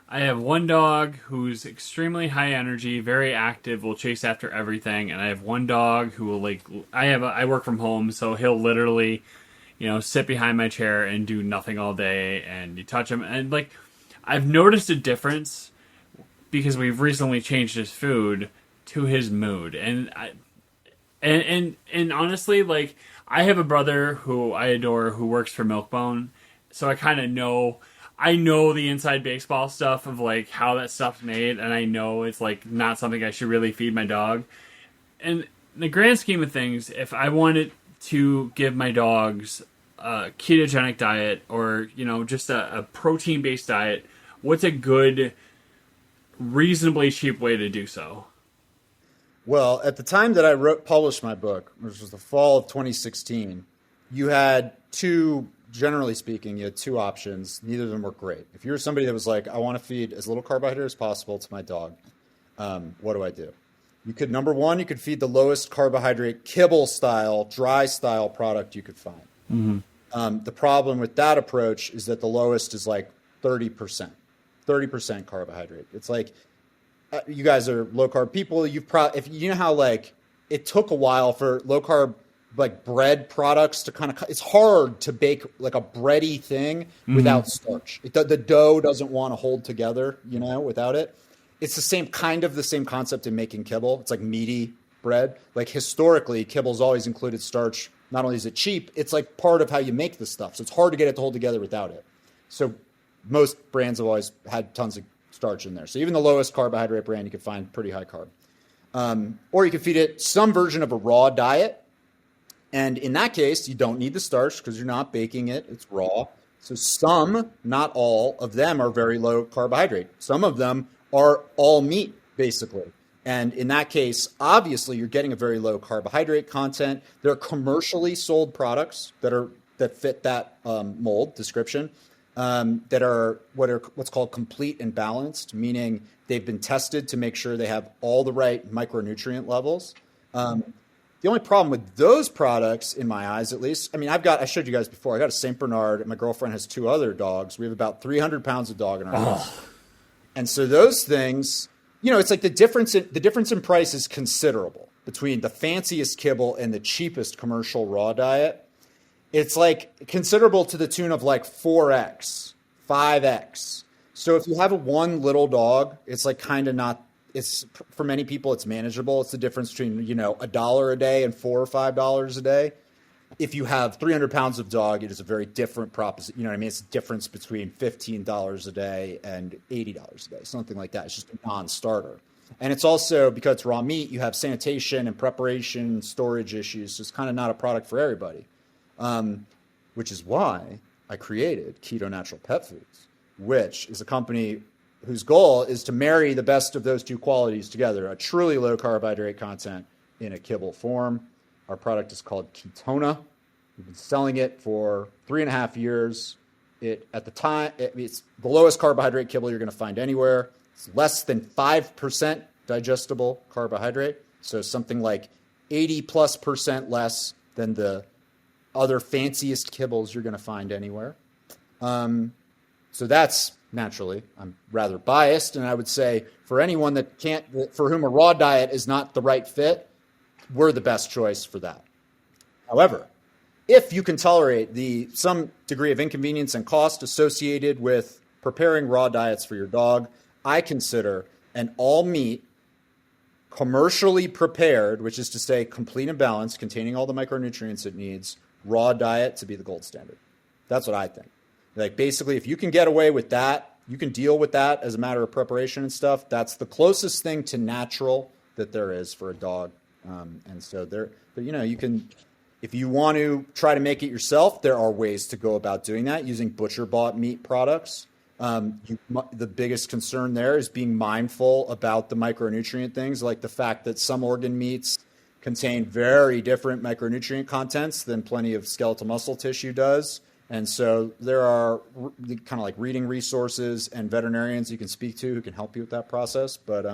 I have one dog who's extremely high energy, very active, will chase after everything, and I have one dog who will I work from home, so he'll literally, sit behind my chair and do nothing all day, and you touch him, and I've noticed a difference because we've recently changed his food to his mood, and honestly, I have a brother who I adore who works for Milkbone, so I kind of know. I know the inside baseball stuff of how that stuff's made, and I know it's not something I should really feed my dog. And in the grand scheme of things, if I wanted to give my dogs a ketogenic diet or just a protein-based diet, what's a good, reasonably cheap way to do so? Well, at the time that I published my book, which was the fall of 2016, you had generally speaking, you had 2 options. Neither of them were great. If you're somebody that was I want to feed as little carbohydrate as possible to my dog, what do I do? Number one, you could feed the lowest carbohydrate kibble style, dry style product you could find. Mm-hmm. The problem with that approach is that the lowest is 30% carbohydrate. It's you guys are low carb people. If you know how it took a while for low carb bread products to it's hard to bake a bready thing without starch. The dough doesn't want to hold together, without it. It's the same concept in making kibble. It's meaty bread. Historically, kibble's always included starch. Not only is it cheap, it's part of how you make the stuff. So it's hard to get it to hold together without it. So most brands have always had tons of starch in there. So even the lowest carbohydrate brand, you can find pretty high carb. Or you can feed it some version of a raw diet. And in that case, you don't need the starch because you're not baking it. It's raw. So some, not all of them are very low carbohydrate. Some of them are all meat, basically. And in that case, obviously, you're getting a very low carbohydrate content. There are commercially sold products that fit that mold description that are what's called complete and balanced, meaning they've been tested to make sure they have all the right micronutrient levels. The only problem with those products, in my eyes at least, I showed you guys before, I got a St. Bernard, and my girlfriend has 2 other dogs. We have about 300 pounds of dog in our house. And so those things, it's the difference in price is considerable between the fanciest kibble and the cheapest commercial raw diet. It's considerable to the tune of 4x, 5x. So if you have one little dog, it's kind of not. It's for many people, it's manageable. It's the difference between, $1 a day and $4 or $5 a day. If you have 300 pounds of dog, it is a very different proposition. You know what I mean? It's a difference between $15 a day and $80 a day, something like that. It's just a non-starter. And it's also, because it's raw meat, you have sanitation and preparation, storage issues. So it's kind of not a product for everybody, which is why I created KetoNatural Pet Foods, which is a company whose goal is to marry the best of those 2 qualities together, a truly low carbohydrate content in a kibble form. Our product is called Ketona. We've been selling it for 3.5 years. It's the lowest carbohydrate kibble you're going to find anywhere. It's less than 5% digestible carbohydrate. So something 80+% less than the other fanciest kibbles you're going to find anywhere. So that's, naturally, I'm rather biased, and I would say for anyone for whom a raw diet is not the right fit, we're the best choice for that. However, if you can tolerate some degree of inconvenience and cost associated with preparing raw diets for your dog, I consider an all-meat commercially prepared, which is to say complete and balanced, containing all the micronutrients it needs, raw diet to be the gold standard. That's what I think. Like basically, if you can get away with that, you can deal with that as a matter of preparation and stuff. That's the closest thing to natural that there is for a dog. And so there, but you know, you can, if you want to try to make it yourself, there are ways to go about doing that using butcher bought meat products. The biggest concern there is being mindful about the micronutrient things, like the fact that some organ meats contain very different micronutrient contents than plenty of skeletal muscle tissue does. And so there are kind of like reading resources and veterinarians you can speak to who can help you with that process. But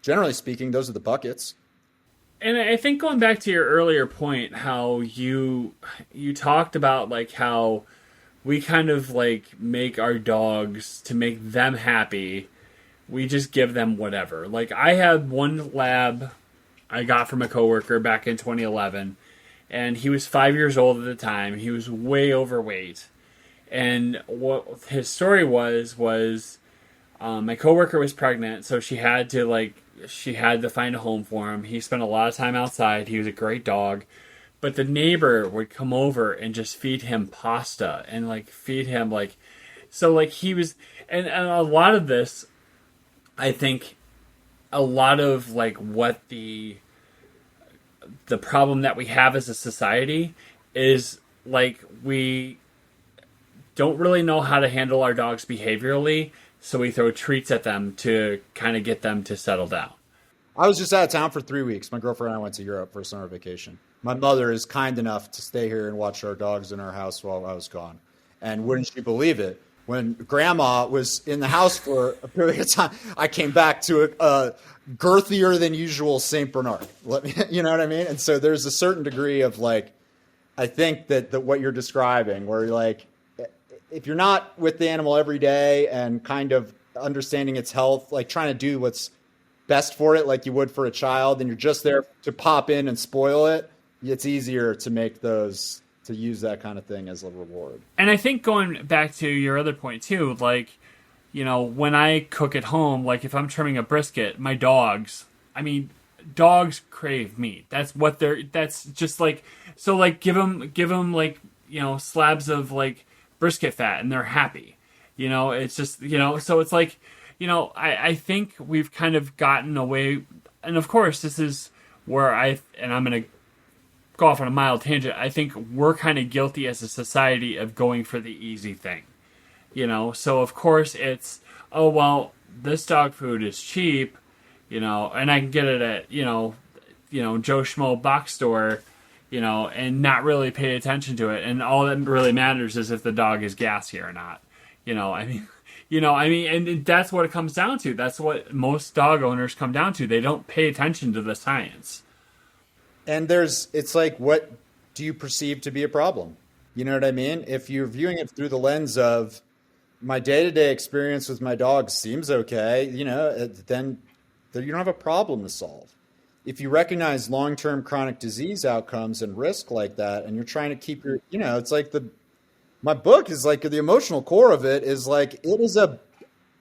generally speaking, those are the buckets. And I think going back to your earlier point, how you talked about like how we kind of like make our dogs to make them happy. We just give them whatever. Like I had one lab I got from a coworker back in 2011, and he was 5 years old at the time. He was way overweight, and what his story was my coworker was pregnant, so she had to find a home for him. He spent a lot of time outside. He was a great dog. But the neighbor would come over and just feed him pasta and like feed him like, so like he was, and a lot of this, I think a lot of like what the problem that we have as a society is like we don't really know how to handle our dogs behaviorally. So we throw treats at them to kind of get them to settle down. I was just out of town for 3 weeks. My girlfriend and I went to Europe for a summer vacation. My mother is kind enough to stay here and watch our dogs in our house while I was gone. And wouldn't you believe it? When Grandma was in the house for a period of time, I came back to a girthier than usual Saint Bernard. You know what I mean? And so there's a certain degree of like, I think that what you're describing, where you're like, if you're not with the animal every day and kind of understanding its health, like trying to do what's best for it, like you would for a child, and you're just there to pop in and spoil it, it's easier to make those, to use that kind of thing as a reward. And I think going back to your other point too, like, you know, when I cook at home, like if I'm trimming a brisket, my dogs crave meat. That's just like, so like give them like, you know, slabs of like brisket fat and they're happy. You know, it's just, you know, so it's like, you know, I think we've kind of gotten away, and of course this is where I'm going to go off on a mild tangent. I think we're kind of guilty as a society of going for the easy thing, you know? So of course it's, oh, well, this dog food is cheap, you know, and I can get it at, you know, Joe Schmo box store, you know, and not really pay attention to it. And all that really matters is if the dog is gassy or not, you know, I mean, and that's what it comes down to. That's what most dog owners come down to. They don't pay attention to the science. And it's like, what do you perceive to be a problem? You know what I mean? If you're viewing it through the lens of my day-to-day experience with my dog seems okay, you know, then you don't have a problem to solve. If you recognize long-term chronic disease outcomes and risk like that, and you're trying to keep your, you know, it's like my book is like the emotional core of it is like, it is a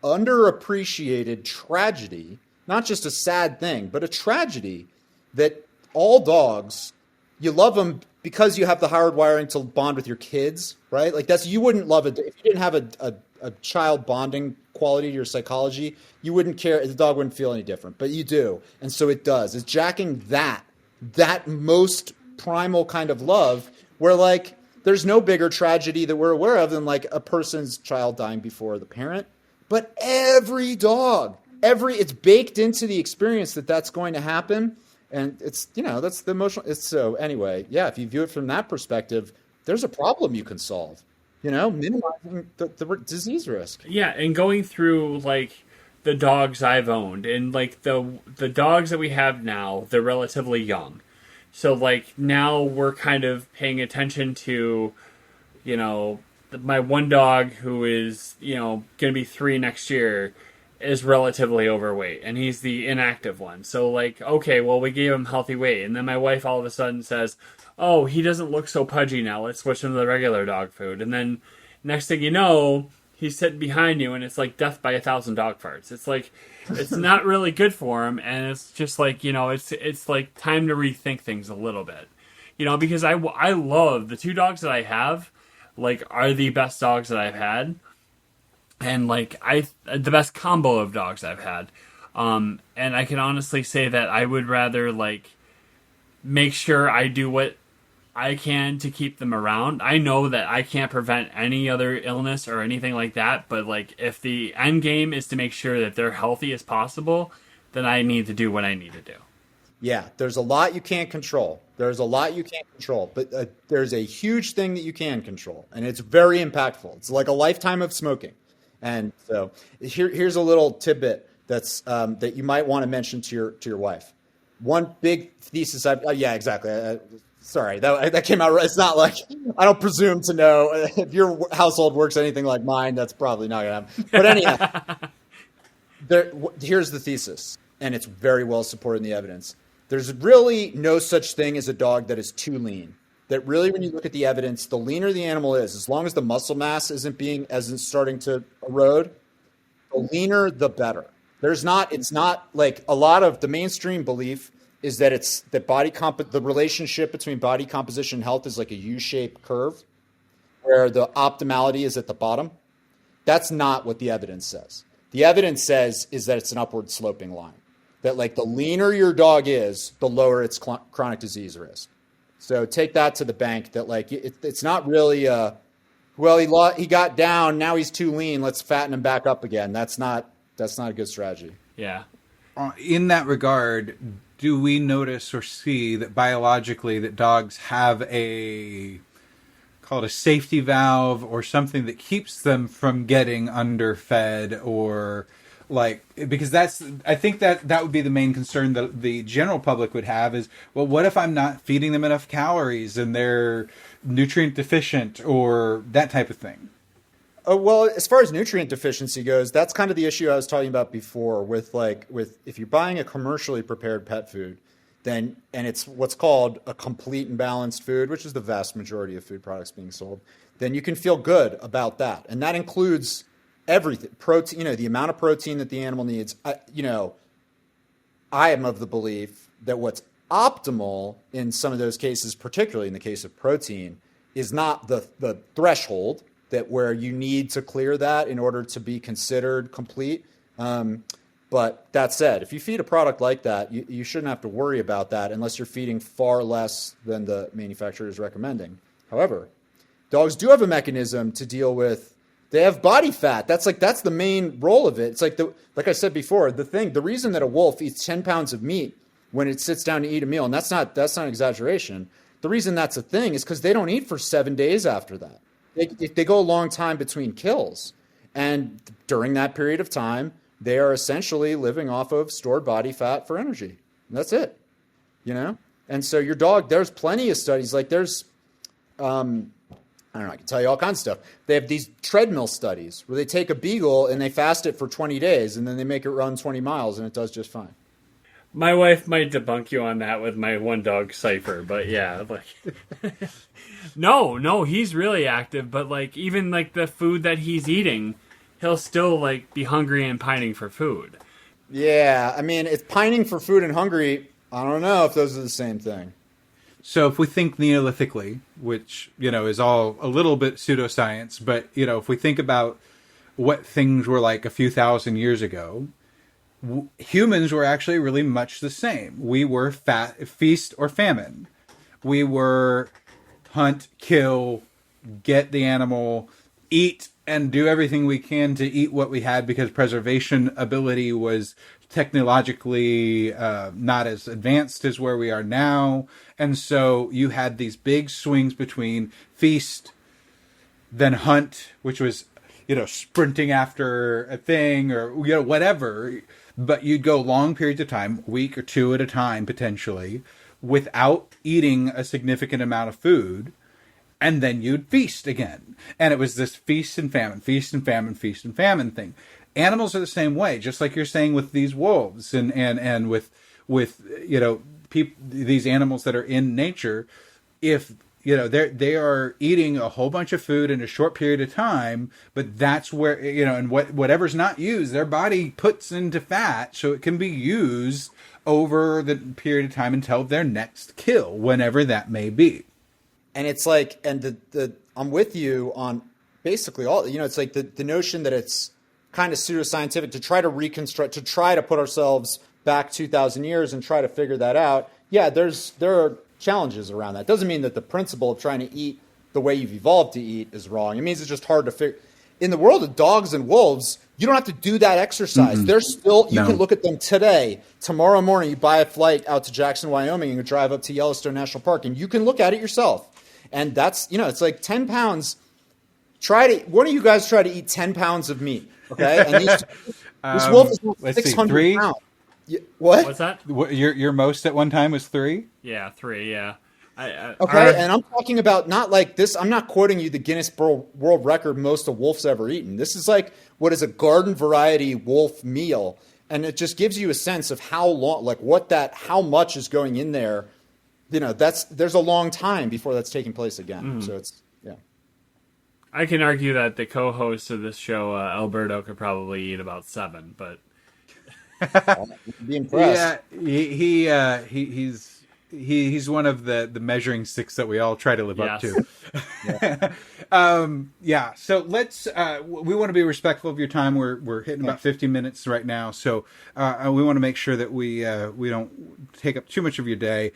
underappreciated tragedy, not just a sad thing, but a tragedy that all dogs, you love them because you have the hard wiring to bond with your kids, right? Like you wouldn't love it if you didn't have a child bonding quality to your psychology. You wouldn't care. The dog wouldn't feel any different, but you do. And so it does. It's jacking that most primal kind of love where like, there's no bigger tragedy that we're aware of than like a person's child dying before the parent. But every dog, it's baked into the experience that's going to happen. And it's, you know, that's the emotional. So anyway, yeah, if you view it from that perspective, there's a problem you can solve, you know, minimizing the disease risk. Yeah. And going through like the dogs I've owned and like the dogs that we have now, they're relatively young. So like now we're kind of paying attention to, you know, my one dog who is, you know, going to be 3 next year is relatively overweight, and he's the inactive one. So like, okay, well, we gave him healthy weight, and then my wife all of a sudden says, oh, he doesn't look so pudgy now, let's switch him to the regular dog food. And then next thing you know, he's sitting behind you, and it's like death by 1,000 dog farts. It's like, it's not really good for him, and it's just like, it's like time to rethink things a little bit. Because I love the 2 dogs that I have, like, are the best dogs that I've had. And like the best combo of dogs I've had. And I can honestly say that I would rather like make sure I do what I can to keep them around. I know that I can't prevent any other illness or anything like that, but like if the end game is to make sure that they're healthy as possible, then I need to do what I need to do. Yeah, there's a lot you can't control. But there's a huge thing that you can control, and it's very impactful. It's like a lifetime of smoking. And so here's a little tidbit that's that you might want to mention to your wife. One big thesis. Yeah, exactly. Sorry, that came out right. It's not like I don't presume to know if your household works anything like mine. That's probably not gonna happen. But anyhow, here's the thesis, and it's very well supported in the evidence. There's really no such thing as a dog that is too lean. That really, when you look at the evidence, the leaner the animal is, as long as the muscle mass isn't starting to erode, the leaner the better. It's not like a lot of the mainstream belief is that the relationship between body composition and health is like a U-shaped curve, where the optimality is at the bottom. That's not what the evidence says. The evidence says is that it's an upward sloping line. That like the leaner your dog is, the lower its chronic disease risk. So take that to the bank. That like it's not really he got down, now he's too lean, let's fatten him back up again. That's not a good strategy. Yeah. In that regard, do we notice or see that biologically that dogs have call it a safety valve or something that keeps them from getting underfed, or like, because I think that would be the main concern that the general public would have is, well, what if I'm not feeding them enough calories and they're nutrient deficient or that type of thing? Well, as far as nutrient deficiency goes, that's kind of the issue I was talking about before with if you're buying a commercially prepared pet food, and it's what's called a complete and balanced food, which is the vast majority of food products being sold, then you can feel good about that. And that includes everything, protein, the amount of protein that the animal needs. I am of the belief that what's optimal in some of those cases, particularly in the case of protein, is not the threshold that where you need to clear that in order to be considered complete. But that said, if you feed a product like that, you shouldn't have to worry about that unless you're feeding far less than the manufacturer is recommending. However, dogs do have a mechanism to deal with. They have body fat. That's the main role of it. It's like I said before, the reason that a wolf eats 10 pounds of meat when it sits down to eat a meal, and that's not an exaggeration. The reason that's a thing is because they don't eat for 7 days after that. They go a long time between kills. And during that period of time, they are essentially living off of stored body fat for energy. And that's it, And so your dog, there's plenty of studies. Like there's, I don't know, I can tell you all kinds of stuff. They have these treadmill studies where they take a beagle and they fast it for 20 days and then they make it run 20 miles and it does just fine. My wife might debunk you on that with my one dog Cypher, but yeah, like no, he's really active, but like even like the food that he's eating, he'll still like be hungry and pining for food. Yeah, I mean, it's pining for food and hungry. I don't know if those are the same thing. So if we think Neolithically, which, is all a little bit pseudoscience, but, if we think about what things were like a few thousand years ago, humans were actually really much the same. We were feast or famine. We were hunt, kill, get the animal, eat, and do everything we can to eat what we had because preservation ability was technologically not as advanced as where we are now. And so you had these big swings between feast, then hunt, which was, sprinting after a thing or, whatever. But you'd go long periods of time, week or two at a time, potentially, without eating a significant amount of food. And then you'd feast again. And it was this feast and famine, feast and famine, feast and famine thing. Animals are the same way, just like you're saying with these wolves and with these animals that are in nature. If they are eating a whole bunch of food in a short period of time, but that's where, and whatever's not used, their body puts into fat so it can be used over the period of time until their next kill, whenever that may be. And it's like, and the I'm with you on basically all, it's like the notion that it's kind of pseudoscientific to try to reconstruct, to try to put ourselves back 2,000 years and try to figure that out. Yeah, there are challenges around that. Doesn't mean that the principle of trying to eat the way you've evolved to eat is wrong. It means it's just hard to figure. In the world of dogs and wolves, you don't have to do that exercise. Mm-mm. They're still, you No. can look at them today. Tomorrow morning, you buy a flight out to Jackson, Wyoming, and you drive up to Yellowstone National Park, and you can look at it yourself. And that's, it's like 10 pounds. One of you guys try to eat 10 pounds of meat, okay? And this wolf is let's see, 600 3? pounds. What? What's that? Your most at one time was 3? Yeah, 3. Yeah. Okay, and I'm talking about not like this. I'm not quoting you the Guinness World Record most a wolf's ever eaten. This is like what is a garden variety wolf meal, and it just gives you a sense of how long, like how much is going in there. There's a long time before that's taking place again. So it's I can argue that the co-host of this show, Alberto, could probably eat about 7, but be impressed. Yeah, he's one of the measuring sticks that we all try to live up to. So let's we want to be respectful of your time. We're hitting about 50 minutes right now, so we want to make sure that we don't take up too much of your day.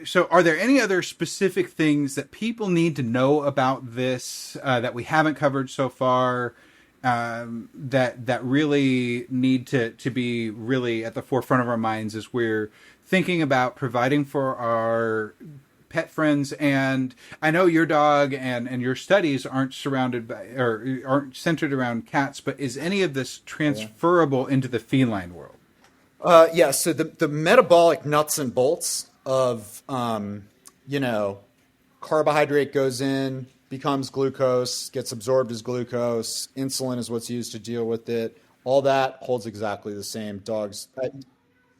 So are there any other specific things that people need to know about this that we haven't covered so far, that really need to be really at the forefront of our minds as we're thinking about providing for our pet friends? And I know your dog and your studies aren't surrounded by or aren't centered around cats, but is any of this transferable into the feline world? So the metabolic nuts and bolts of, carbohydrate goes in, becomes glucose, gets absorbed as glucose. Insulin is what's used to deal with it. All that holds exactly the same. Dogs,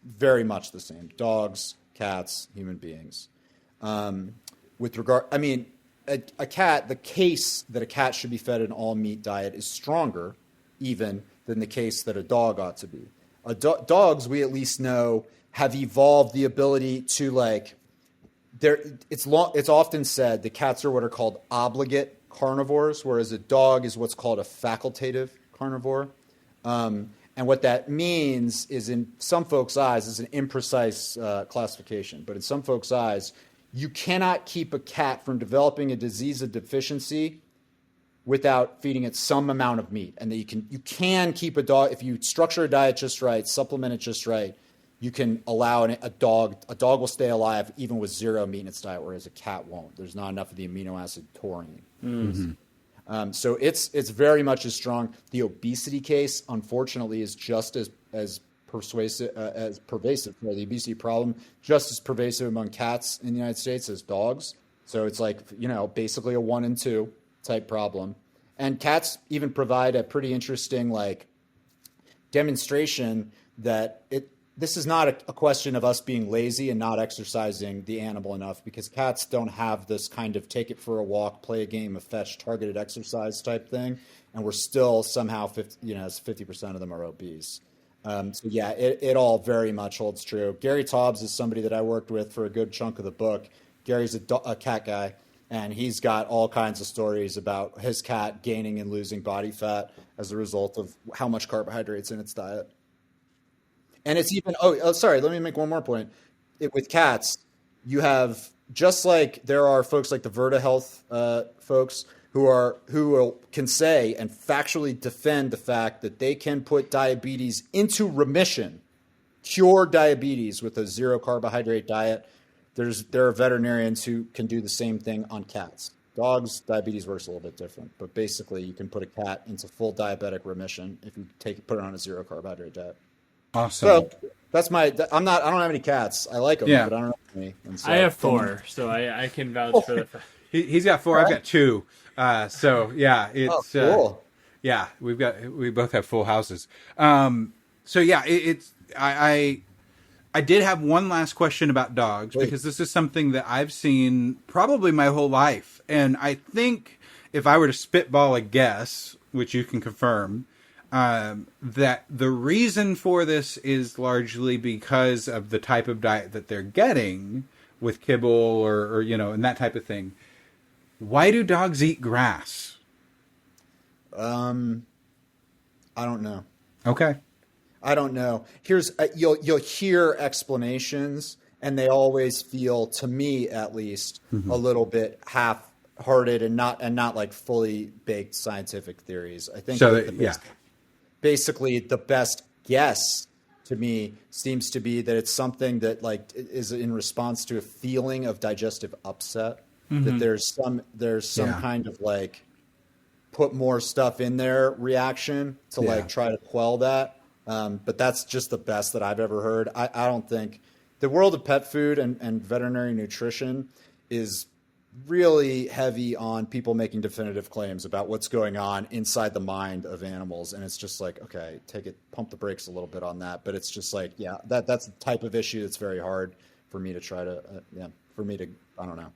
very much the same. Dogs, cats, human beings. With regard, a cat, the case that a cat should be fed an all-meat diet is stronger even than the case that a dog ought to be. Dogs, we at least know, have evolved the ability to it's often said that cats are what are called obligate carnivores, whereas a dog is what's called a facultative carnivore. And what that means is, in some folks' eyes, is an imprecise classification, but in some folks' eyes, you cannot keep a cat from developing a disease of deficiency without feeding it some amount of meat. And that you can keep a dog, if you structure a diet just right, supplement it just right, you can allow a dog will stay alive even with zero meat in its diet, whereas a cat won't. There's not enough of the amino acid taurine. Mm-hmm. So it's very much as strong. The obesity case, unfortunately, is just as pervasive. The obesity problem, just as pervasive among cats in the United States as dogs. So it's basically a 1 and 2 type problem. And cats even provide a pretty interesting demonstration that this is not a question of us being lazy and not exercising the animal enough, because cats don't have this kind of take it for a walk, play a game of fetch, targeted exercise type thing. And we're still somehow 50% of them are obese. It all very much holds true. Gary Taubes is somebody that I worked with for a good chunk of the book. Gary's a cat guy, and he's got all kinds of stories about his cat gaining and losing body fat as a result of how much carbohydrates in its diet. And it's even, let me make one more point. With cats, you have, just like there are folks like the Virta Health folks who can say and factually defend the fact that they can put diabetes into remission, cure diabetes with a zero carbohydrate diet. There are veterinarians who can do the same thing on cats. Dogs, diabetes works a little bit different, but basically you can put a cat into full diabetic remission if you put it on a zero carbohydrate diet. Awesome. So that's I don't have any cats. I like them, but I don't have any. And so, I have 4, so I can vouch for the fact. He's got 4. I've got 2. It's cool. We both have full houses. I I did have one last question about dogs, because this is something that I've seen probably my whole life. And I think if I were to spitball a guess, which you can confirm, that the reason for this is largely because of the type of diet that they're getting with kibble or and that type of thing. Why do dogs eat grass? I don't know. Okay. I don't know. Here's you'll hear explanations, and they always feel, to me at least, a little bit half-hearted and not like fully baked scientific theories. I think basically the best guess to me seems to be that it's something that like is in response to a feeling of digestive upset. That there's some kind of like put more stuff in there reaction to like try to quell that. But that's just the best that I've ever heard. I don't think the world of pet food and veterinary nutrition is really heavy on people making definitive claims about what's going on inside the mind of animals. And it's just like, okay, pump the brakes a little bit on that. But it's just like, that's the type of issue that's very hard for me to try to, I don't know.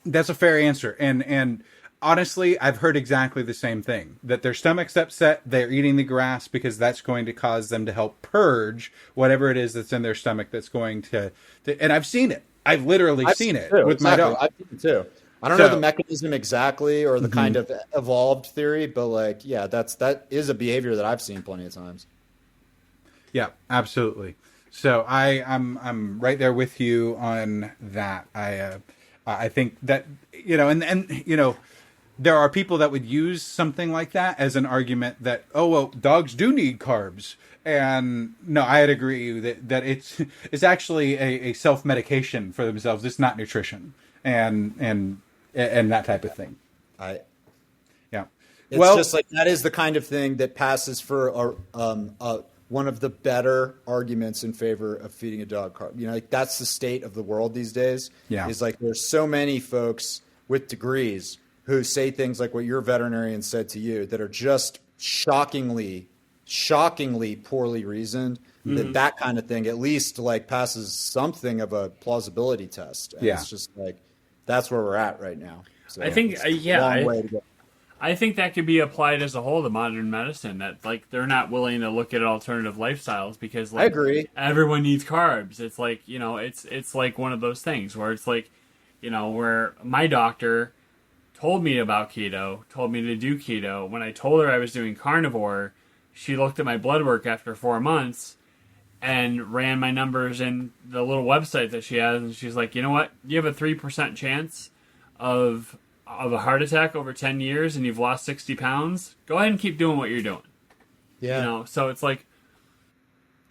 That's a fair answer. And honestly, I've heard exactly the same thing, that their stomach's upset, they're eating the grass because that's going to cause them to help purge whatever it is that's in their stomach that's going to and I've seen it. I've literally seen it with my dog. I've seen it too. I don't know the mechanism exactly or the kind of evolved theory, but like, that is a behavior that I've seen plenty of times. Yeah, absolutely. So I'm right there with you on that. I think that, and there are people that would use something like that as an argument that, oh, well, dogs do need carbs. And no, I'd agree that it's actually a self-medication for themselves. It's not nutrition and that type of thing. It's just like, that is the kind of thing that passes for one of the better arguments in favor of feeding a dog carb. Like that's the state of the world these days. Is like there's so many folks with degrees who say things like what your veterinarian said to you that are just shockingly poorly reasoned. That kind of thing at least like passes something of a plausibility test. And it's just like that's where we're at right now. So I think long way to go. I think that could be applied as a whole to modern medicine, that like they're not willing to look at alternative lifestyles because like I agree. Everyone needs carbs. It's like, it's like one of those things where it's like, where my doctor told me about keto, told me to do keto. When I told her I was doing carnivore, she looked at my blood work after 4 months and ran my numbers in the little website that she has, and she's like, you know what? You have a 3% chance of a heart attack over 10 years and you've lost 60 pounds, go ahead and keep doing what you're doing. Yeah. So it's like,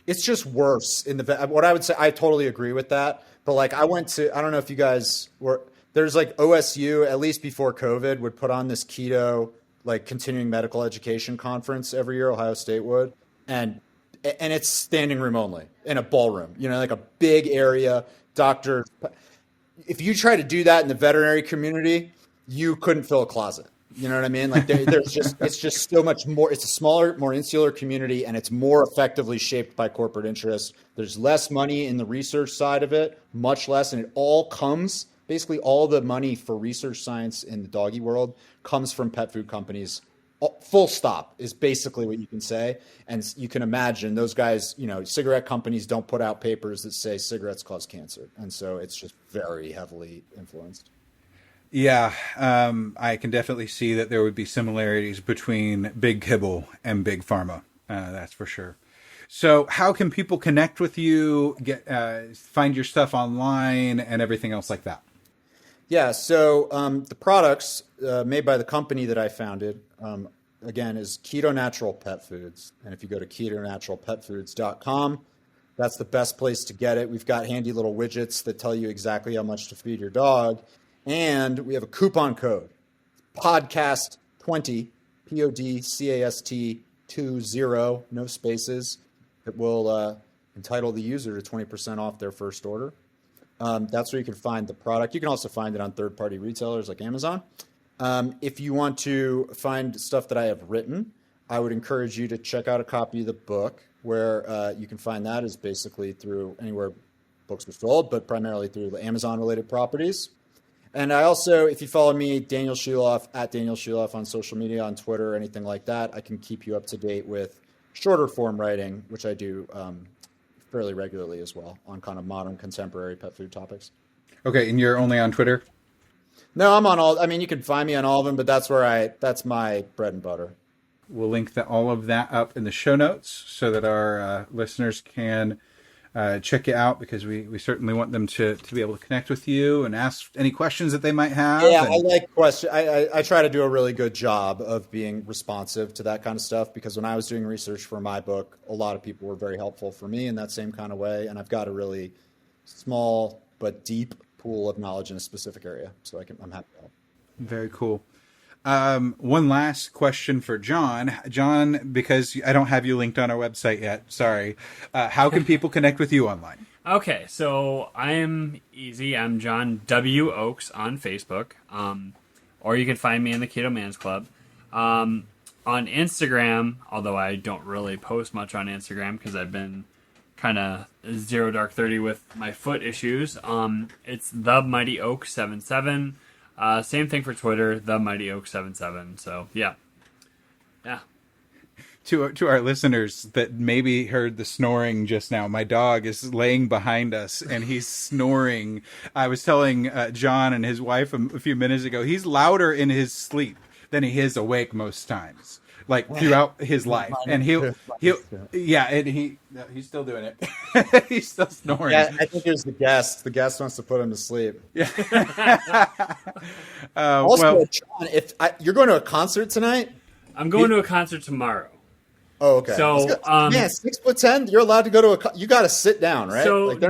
it's just worse what I would say. I totally agree with that. But like I don't know if you guys there's like OSU, at least before COVID, would put on this keto, like continuing medical education conference every year, Ohio State would. And it's standing room only in a ballroom, like a big area, doctors. If you try to do that in the veterinary community, you couldn't fill a closet. You know what I mean? Like it's just so much more. It's a smaller, more insular community, and it's more effectively shaped by corporate interests. There's less money in the research side of it, much less, and it all comes, basically all the money for research science in the doggy world comes from pet food companies. Full stop is basically what you can say. And you can imagine those guys, cigarette companies don't put out papers that say cigarettes cause cancer. And so it's just very heavily influenced. Yeah, I can definitely see that there would be similarities between Big Kibble and Big Pharma. That's for sure. So how can people connect with you, find your stuff online and everything else like that? Yeah, so the products made by the company that I founded, again, is KetoNatural Pet Foods. And if you go to KetoNaturalPetFoods.com, that's the best place to get it. We've got handy little widgets that tell you exactly how much to feed your dog. And we have a coupon code, podcast20, PODCAST 20, no spaces, that will entitle the user to 20% off their first order. That's where you can find the product. You can also find it on third-party retailers like Amazon. If you want to find stuff that I have written, I would encourage you to check out a copy of the book. Where you can find that is basically through anywhere books are sold, but primarily through the Amazon-related properties. And I also, if you follow me, Daniel Schuloff, at Daniel Schuloff on social media, on Twitter, anything like that, I can keep you up to date with shorter form writing, which I do fairly regularly as well, on kind of modern, contemporary pet food topics. Okay, and you're only on Twitter? No, I'm on all. I mean, you can find me on all of them, but that's my bread and butter. We'll link all of that up in the show notes so that our listeners can check you out, because we certainly want them to be able to connect with you and ask any questions that they might have. Yeah, I like questions. I try to do a really good job of being responsive to that kind of stuff, because when I was doing research for my book, a lot of people were very helpful for me in that same kind of way. And I've got a really small but deep pool of knowledge in a specific area. So I'm happy to help. Very cool. One last question for John. John, because I don't have you linked on our website yet, sorry. How can people connect with you online? Okay, so I am easy. I'm John W. Oakes on Facebook. Or you can find me in the Keto Man's Club. On Instagram, although I don't really post much on Instagram because I've been kind of zero dark 30 with my foot issues. It's the Mighty Oak 77. Same thing for Twitter, the Mighty Oak 77. So yeah. To our listeners that maybe heard the snoring just now, my dog is laying behind us and he's snoring. I was telling John and his wife a few minutes ago, he's louder in his sleep than he is awake most times, like throughout his life. And he's still doing it. He's still snoring. Yeah, I think it was the guest. The guest wants to put him to sleep. Yeah. Also, John, you're going to a concert tonight? I'm going to a concert tomorrow. Oh, okay. So, man, 6'10", you're allowed to go to you got to sit down, right? So, like,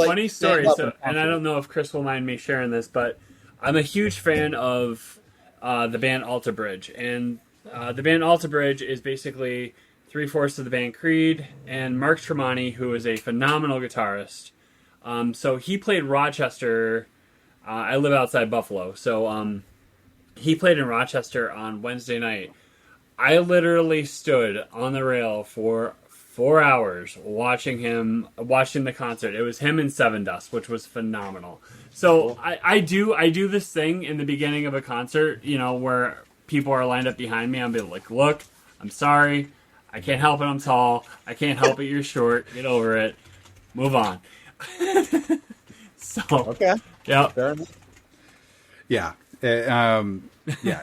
funny story. And I don't know if Chris will mind me sharing this, but I'm a huge fan of the band Alter Bridge. And the band Alter Bridge is basically 3/4 of the band Creed and Mark Tremonti, who is a phenomenal guitarist. So he played Rochester. I live outside Buffalo. So he played in Rochester on Wednesday night. I literally stood on the rail for 4 hours watching the concert. It was him and Seven Dust, which was phenomenal. So I do this thing in the beginning of a concert, where people are lined up behind me. I'm being like, look, I'm sorry. I can't help it I'm tall. I can't help it you're short. Get over it. Move on. Okay. Yeah. Fair enough. Yeah.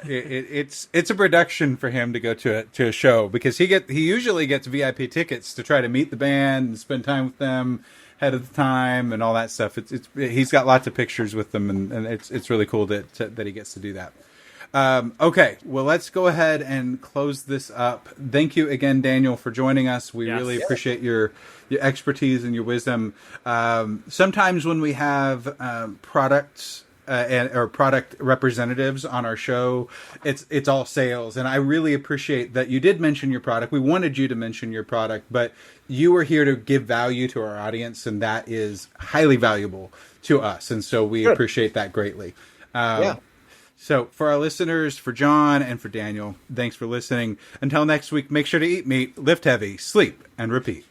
It's a production for him to go to a show, because he usually gets VIP tickets to try to meet the band and spend time with them ahead of the time and all that stuff. He's got lots of pictures with them, and it's really cool that he gets to do that. Okay, well, let's go ahead and close this up. Thank you again, Daniel, for joining us. We really appreciate your expertise and your wisdom. Sometimes when we have products or product representatives on our show, it's all sales, and I really appreciate that you did mention your product. We wanted you to mention your product, but you were here to give value to our audience, and that is highly valuable to us, and so we appreciate that greatly. So for our listeners, for John and for Daniel, thanks for listening. Until next week, make sure to eat meat, lift heavy, sleep, and repeat.